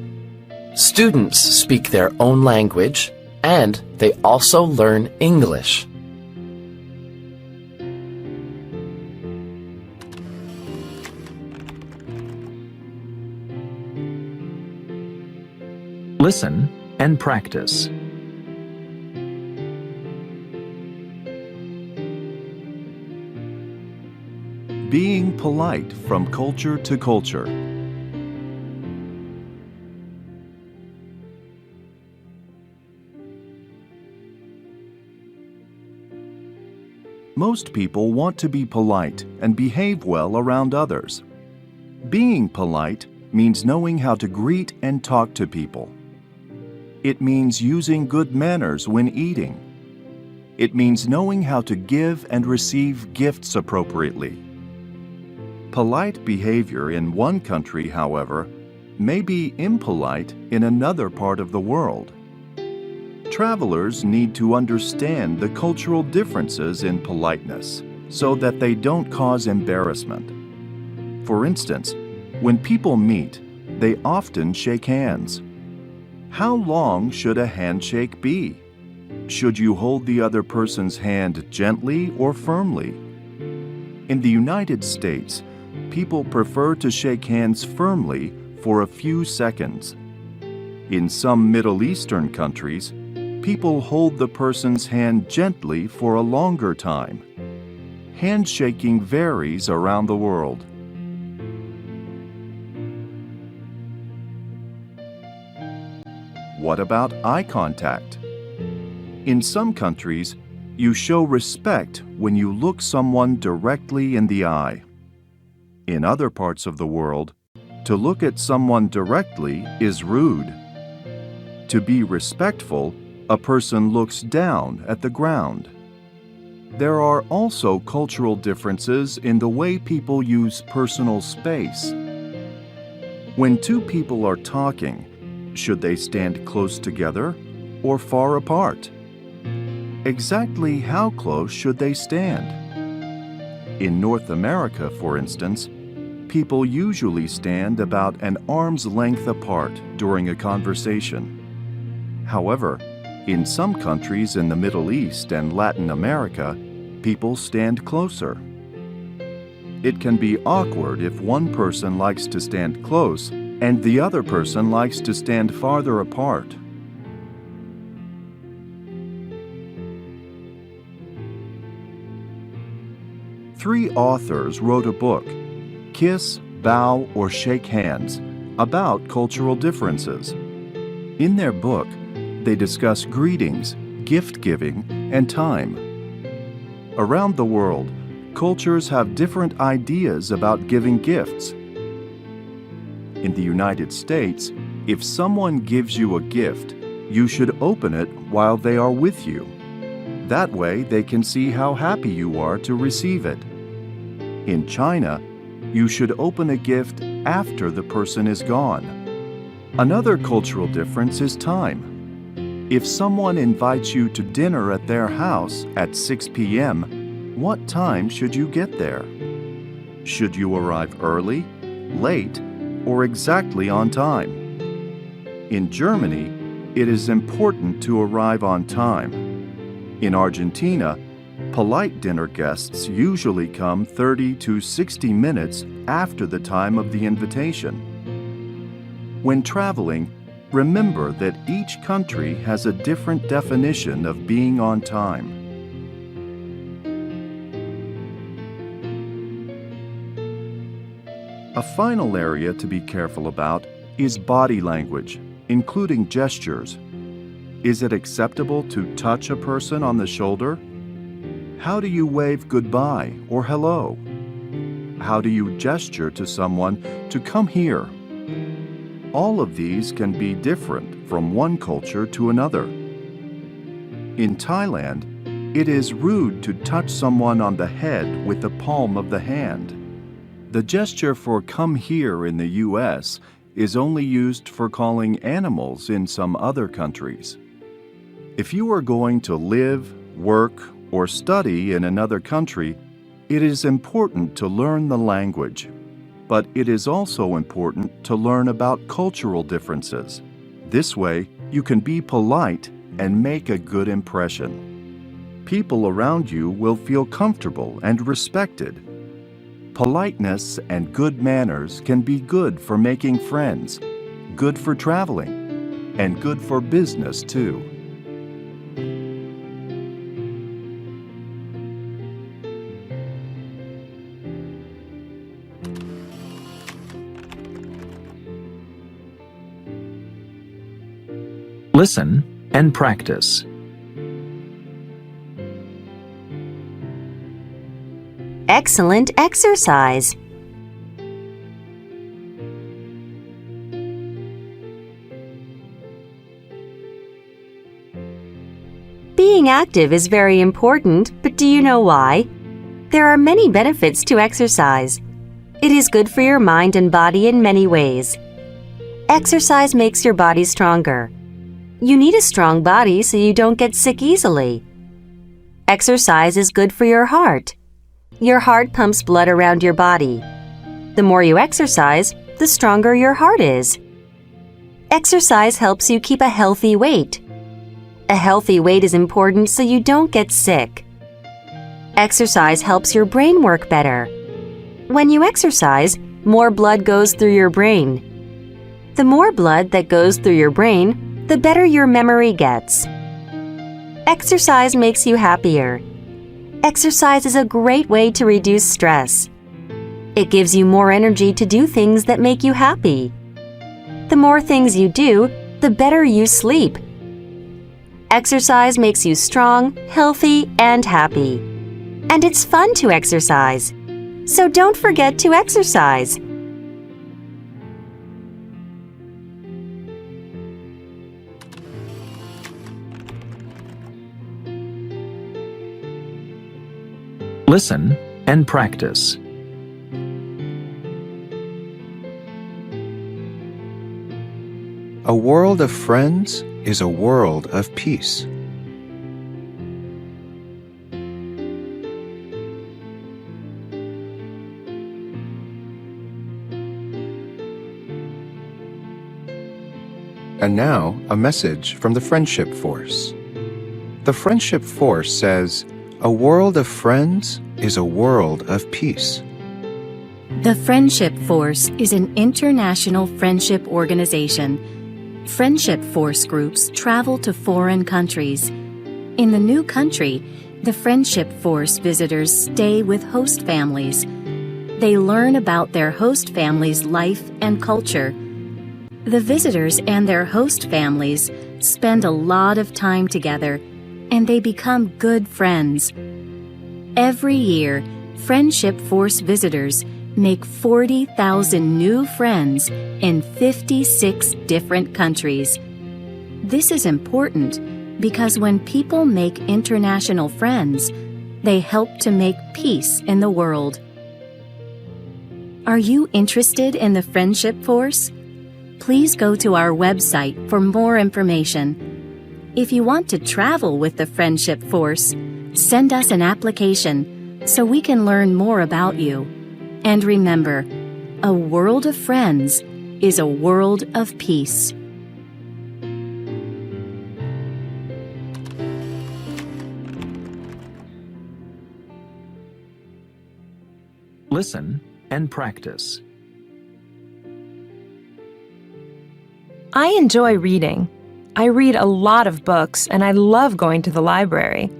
Students speak their own language, and they also learn English. Listen and practice. Being polite from culture to culture. Most people want to be polite and behave well around others. Being polite means knowing how to greet and talk to people. It means using good manners when eating. It means knowing how to give and receive gifts appropriately. Polite behavior in one country, however, may be impolite in another part of the world. Travelers need to understand the cultural differences in politeness so that they don't cause embarrassment. For instance, when people meet, they often shake hands. How long should a handshake be? Should you hold the other person's hand gently or firmly? In the United States, people prefer to shake hands firmly for a few seconds. In some Middle Eastern countries, people hold the person's hand gently for a longer time. Handshaking varies around the world. What about eye contact? In some countries, you show respect when you look someone directly in the eye. In other parts of the world, to look at someone directly is rude. To be respectful, a person looks down at the ground. There are also cultural differences in the way people use personal space. When two people are talking, should they stand close together or far apart? Exactly how close should they stand? In North America, for instance, people usually stand about an arm's length apart during a conversation. However, in some countries in the Middle East and Latin America, people stand closer. It can be awkward if one person likes to stand close and the other person likes to stand farther apart. Three authors wrote a book, Kiss, Bow, or Shake Hands, about cultural differences. In their book, they discuss greetings, gift-giving, and time. Around the world, cultures have different ideas about giving gifts. In the United States, if someone gives you a gift, you should open it while they are with you. That way, they can see how happy you are to receive it. In China, you should open a gift after the person is gone. Another cultural difference is time. If someone invites you to dinner at their house at 6 p.m., what time should you get there? Should you arrive early, late, or exactly on time? In Germany, it is important to arrive on time. In Argentina, polite dinner guests usually come 30 to 60 minutes after the time of the invitation. When traveling, remember that each country has a different definition of being on time. A final area to be careful about is body language, including gestures. Is it acceptable to touch a person on the shoulder? How do you wave goodbye or hello? How do you gesture to someone to come here? All of these can be different from one culture to another. In Thailand, it is rude to touch someone on the head with the palm of the hand. The gesture for come here in the U.S. is only used for calling animals in some other countries. If you are going to live, work, or study in another country, it is important to learn the language. But it is also important to learn about cultural differences. This way, you can be polite and make a good impression. People around you will feel comfortable and respected. Politeness and good manners can be good for making friends, good for traveling, and good for business too. Listen and practice. Excellent exercise. Being active is very important, but do you know why? There are many benefits to exercise. It is good for your mind and body in many ways. Exercise makes your body stronger. You need a strong body so you don't get sick easily. Exercise is good for your heart. Your heart pumps blood around your body. The more you exercise, the stronger your heart is. Exercise helps you keep a healthy weight. A healthy weight is important so you don't get sick. Exercise helps your brain work better. When you exercise, more blood goes through your brain. The more blood that goes through your brain, the better your memory gets. Exercise makes you happier. Exercise is a great way to reduce stress. It gives you more energy to do things that make you happy. The more things you do, the better you sleep. Exercise makes you strong, healthy, and happy. And it's fun to exercise. So don't forget to exercise. Listen and practice. A world of friends is a world of peace. And now, a message from the Friendship Force. The Friendship Force says, a world of friends is a world of peace. The Friendship Force is an international friendship organization. Friendship Force groups travel to foreign countries. In the new country, the Friendship Force visitors stay with host families. They learn about their host family's life and culture. The visitors and their host families spend a lot of time together, and they become good friends. Every year, Friendship Force visitors make 40,000 new friends in 56 different countries. This is important because when people make international friends, they help to make peace in the world. Are you interested in the Friendship Force? Please go to our website for more information. If you want to travel with the Friendship Force, send us an application so we can learn more about you. And remember, a world of friends is a world of peace. Listen and practice. I enjoy reading. I read a lot of books and I love going to the library.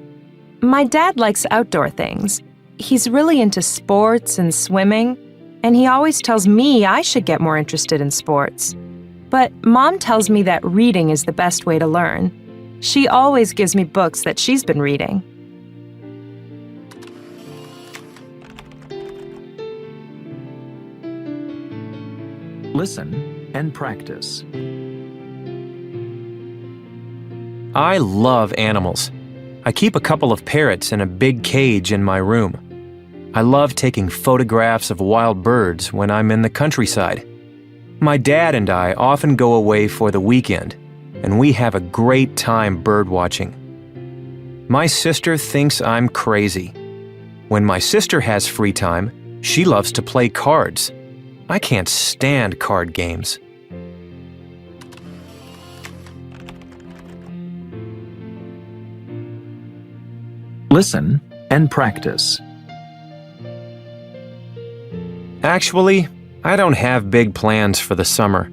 My dad likes outdoor things. He's really into sports and swimming, and he always tells me I should get more interested in sports. But Mom tells me that reading is the best way to learn. She always gives me books that she's been reading. Listen and practice. I love animals. I keep a couple of parrots in a big cage in my room. I love taking photographs of wild birds when I'm in the countryside. My dad and I often go away for the weekend, and we have a great time bird watching. My sister thinks I'm crazy. When my sister has free time, she loves to play cards. I can't stand card games. Listen and practice. Actually, I don't have big plans for the summer.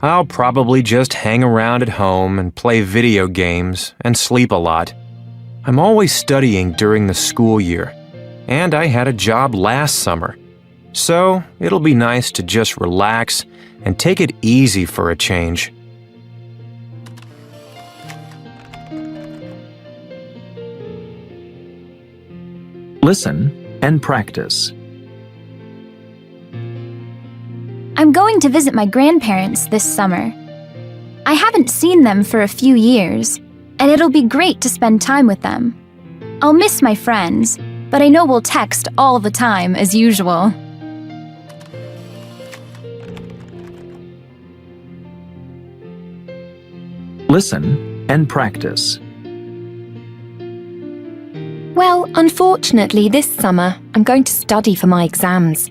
I'll probably just hang around at home and play video games and sleep a lot. I'm always studying during the school year, and I had a job last summer. So it'll be nice to just relax and take it easy for a change. Listen and practice. I'm going to visit my grandparents this summer. I haven't seen them for a few years, and it'll be great to spend time with them. I'll miss my friends, but I know we'll text all the time as usual. Listen and practice. Well, unfortunately, this summer I'm going to study for my exams.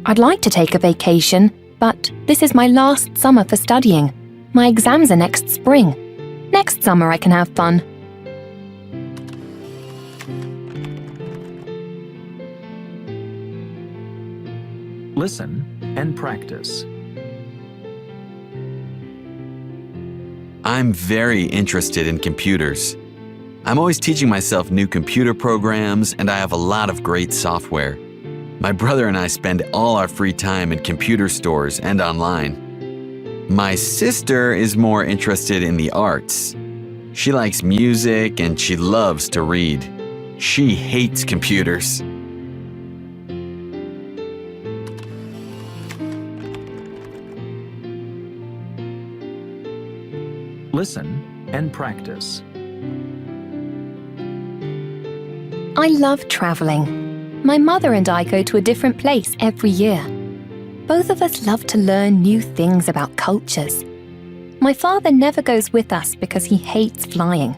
I'd like to take a vacation, but this is my last summer for studying. My exams are next spring. Next summer I can have fun. Listen and practice. I'm very interested in computers. I'm always teaching myself new computer programs, and I have a lot of great software. My brother and I spend all our free time in computer stores and online. My sister is more interested in the arts. She likes music and she loves to read. She hates computers. Listen and practice. I love traveling. My mother and I go to a different place every year. Both of us love to learn new things about cultures. My father never goes with us because he hates flying.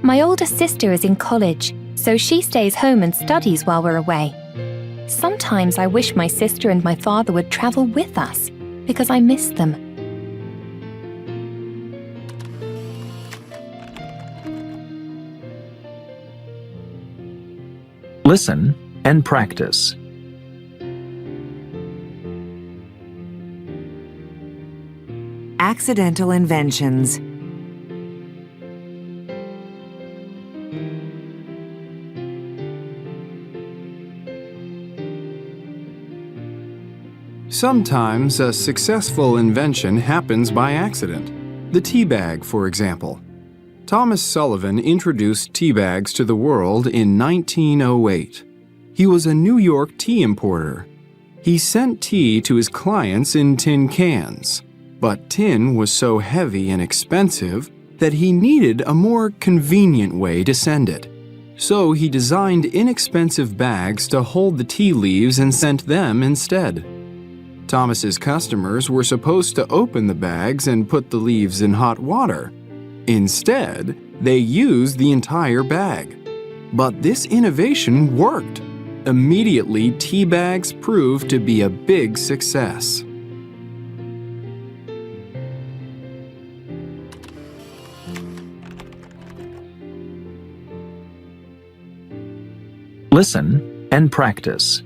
My older sister is in college, so she stays home and studies while we're away. Sometimes I wish my sister and my father would travel with us because I miss them. Listen and practice. Accidental inventions. Sometimes a successful invention happens by accident. The tea bag, for example. Thomas Sullivan introduced tea bags to the world in 1908. He was a New York tea importer. He sent tea to his clients in tin cans, but tin was so heavy and expensive that he needed a more convenient way to send it. So he designed inexpensive bags to hold the tea leaves and sent them instead. Thomas's customers were supposed to open the bags and put the leaves in hot water. Instead, they used the entire bag. But this innovation worked. Immediately, tea bags proved to be a big success. Listen and practice.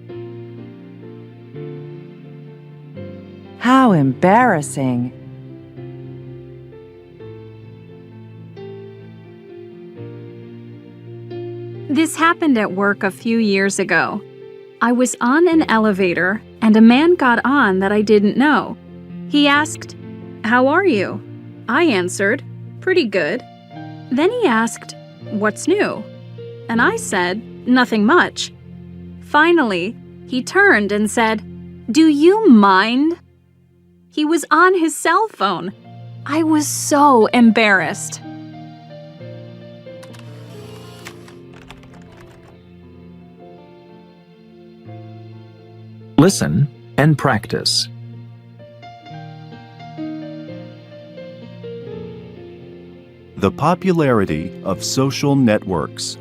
How embarrassing. This happened at work a few years ago. I was on an elevator and a man got on that I didn't know. He asked, "How are you?" I answered, "Pretty good." Then he asked, "What's new?" And I said, "Nothing much." Finally, he turned and said, "Do you mind?" He was on his cell phone. I was so embarrassed. Listen and practice. The popularity of social networks.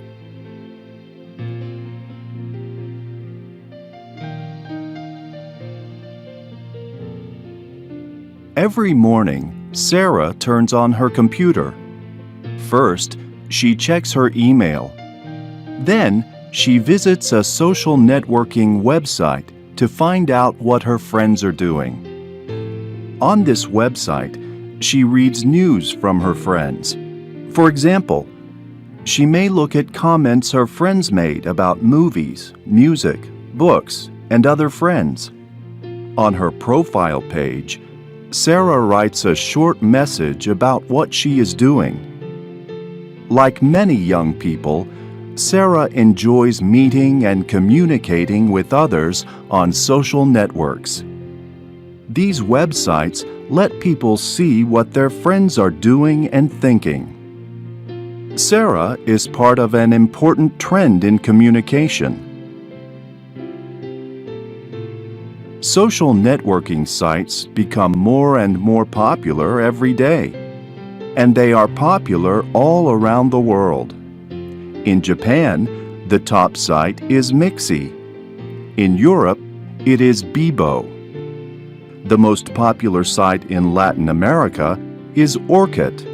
Every morning, Sarah turns on her computer. First, she checks her email. Then, she visits a social networking website to find out what her friends are doing. On this website, she reads news from her friends. For example, she may look at comments her friends made about movies, music, books, and other friends. On her profile page, Sarah writes a short message about what she is doing. Like many young people, Sarah enjoys meeting and communicating with others on social networks. These websites let people see what their friends are doing and thinking. Sarah is part of an important trend in communication. Social networking sites become more and more popular every day, and they are popular all around the world. In Japan, the top site is Mixi. In Europe, it is Bebo. The most popular site in Latin America is Orkut.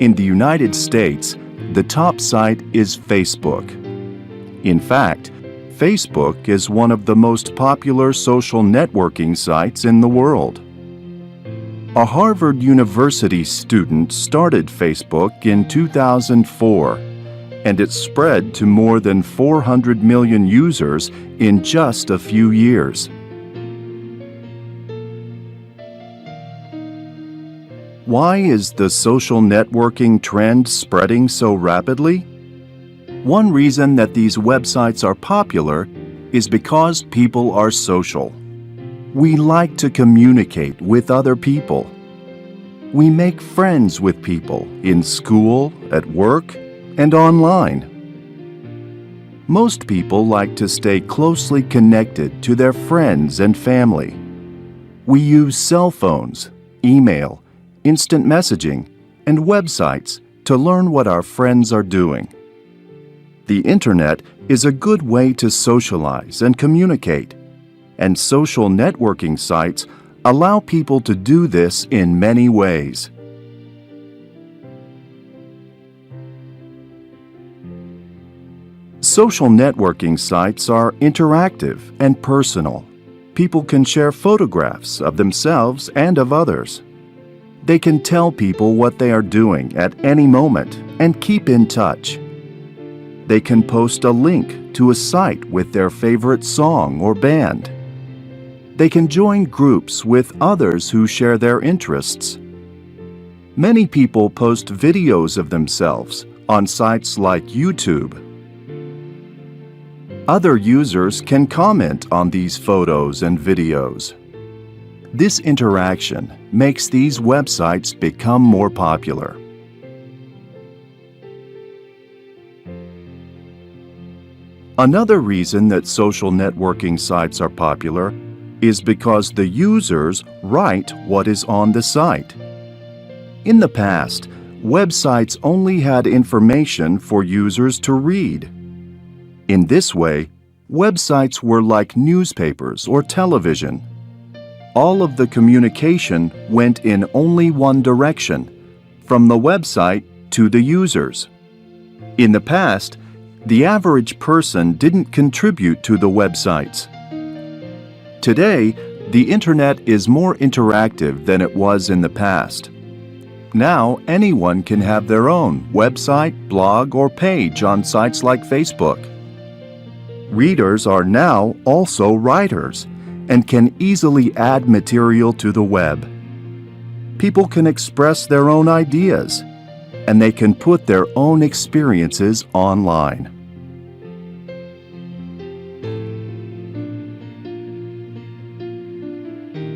In the United States, the top site is Facebook. In fact, Facebook is one of the most popular social networking sites in the world. A Harvard University student started Facebook in 2004, and it spread to more than 400 million users in just a few years. Why is the social networking trend spreading so rapidly? One reason that these websites are popular is because people are social. We like to communicate with other people. We make friends with people in school, at work, and online. Most people like to stay closely connected to their friends and family. We use cell phones, email, instant messaging, and websites to learn what our friends are doing. The Internet is a good way to socialize and communicate, and social networking sites allow people to do this in many ways. Social networking sites are interactive and personal. People can share photographs of themselves and of others. They can tell people what they are doing at any moment and keep in touch. They can post a link to a site with their favorite song or band. They can join groups with others who share their interests. Many people post videos of themselves on sites like YouTube. Other users can comment on these photos and videos. This interaction makes these websites become more popular. Another reason that social networking sites are popular is because the users write what is on the site. In the past, websites only had information for users to read. In this way, websites were like newspapers or television. All of the communication went in only one direction, from the website to the users. In the past, the average person didn't contribute to the websites. Today, the internet is more interactive than it was in the past. Now, anyone can have their own website, blog, or page on sites like Facebook. Readers are now also writers and can easily add material to the web. People can express their own ideas, and they can put their own experiences online.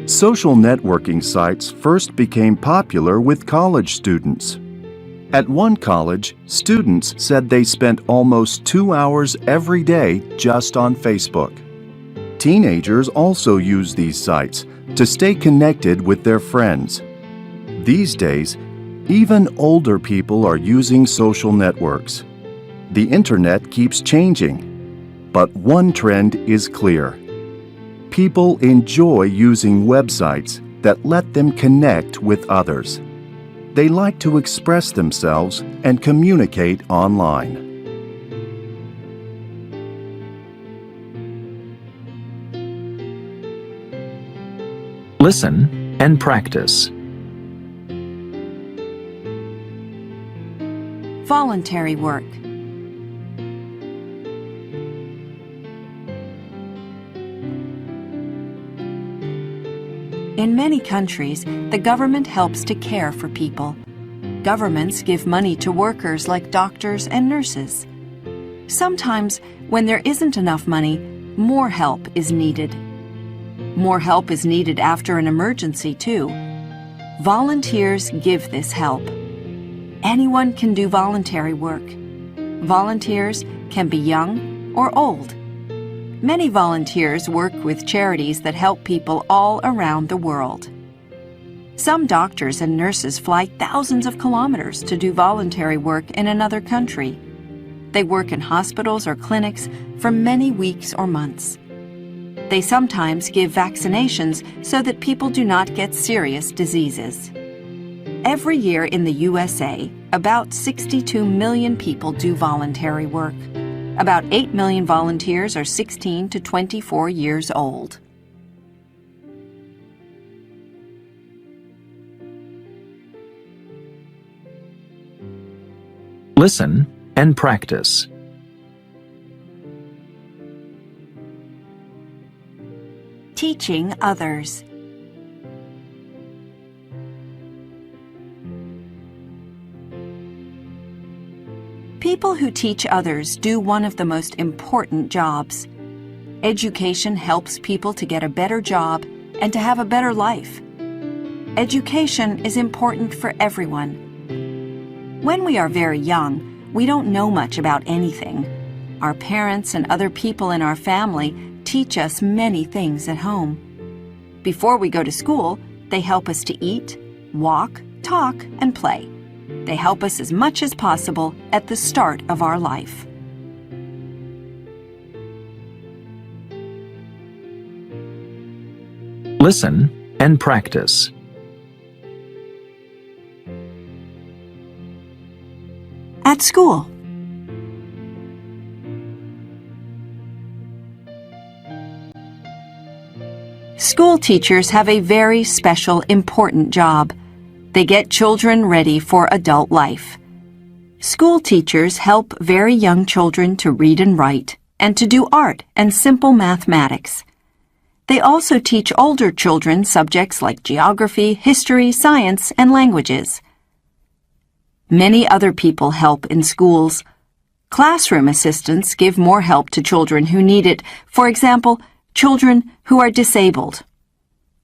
Social networking sites first became popular with college students. At one college, students said they spent almost 2 hours every day just on Facebook. Teenagers also use these sites to stay connected with their friends. These days, even older people are using social networks. The internet keeps changing, but one trend is clear. People enjoy using websites that let them connect with others. They like to express themselves and communicate online. Listen and practice. Voluntary work. In many countries, the government helps to care for people. Governments give money to workers like doctors and nurses. Sometimes, when there isn't enough money, more help is needed. More help is needed after an emergency, too. Volunteers give this help. Anyone can do voluntary work. Volunteers can be young or old. Many volunteers work with charities that help people all around the world. Some doctors and nurses fly thousands of kilometers to do voluntary work in another country. They work in hospitals or clinics for many weeks or months. They sometimes give vaccinations so that people do not get serious diseases. Every year in the USA, about 62 million people do voluntary work. About 8 million volunteers are 16 to 24 years old. Listen and practice. Teaching others. People who teach others do one of the most important jobs. Education helps people to get a better job and to have a better life. Education is important for everyone. When we are very young, we don't know much about anything. Our parents and other people in our family teach us many things at home. Before we go to school, they help us to eat, walk, talk, and play. They help us as much as possible at the start of our life. Listen and practice. At school. School teachers have a very special, important job. They get children ready for adult life. School teachers help very young children to read and write, and to do art and simple mathematics. They also teach older children subjects like geography, history, science, and languages. Many other people help in schools. Classroom assistants give more help to children who need it, for example, children who are disabled.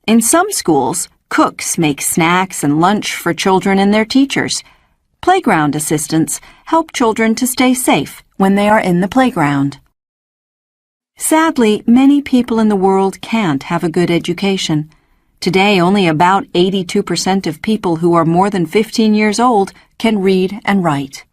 In some schools, cooks make snacks and lunch for children and their teachers. Playground assistants help children to stay safe when they are in the playground. Sadly, many people in the world can't have a good education. Today, only about 82% of people who are more than 15 years old can read and write.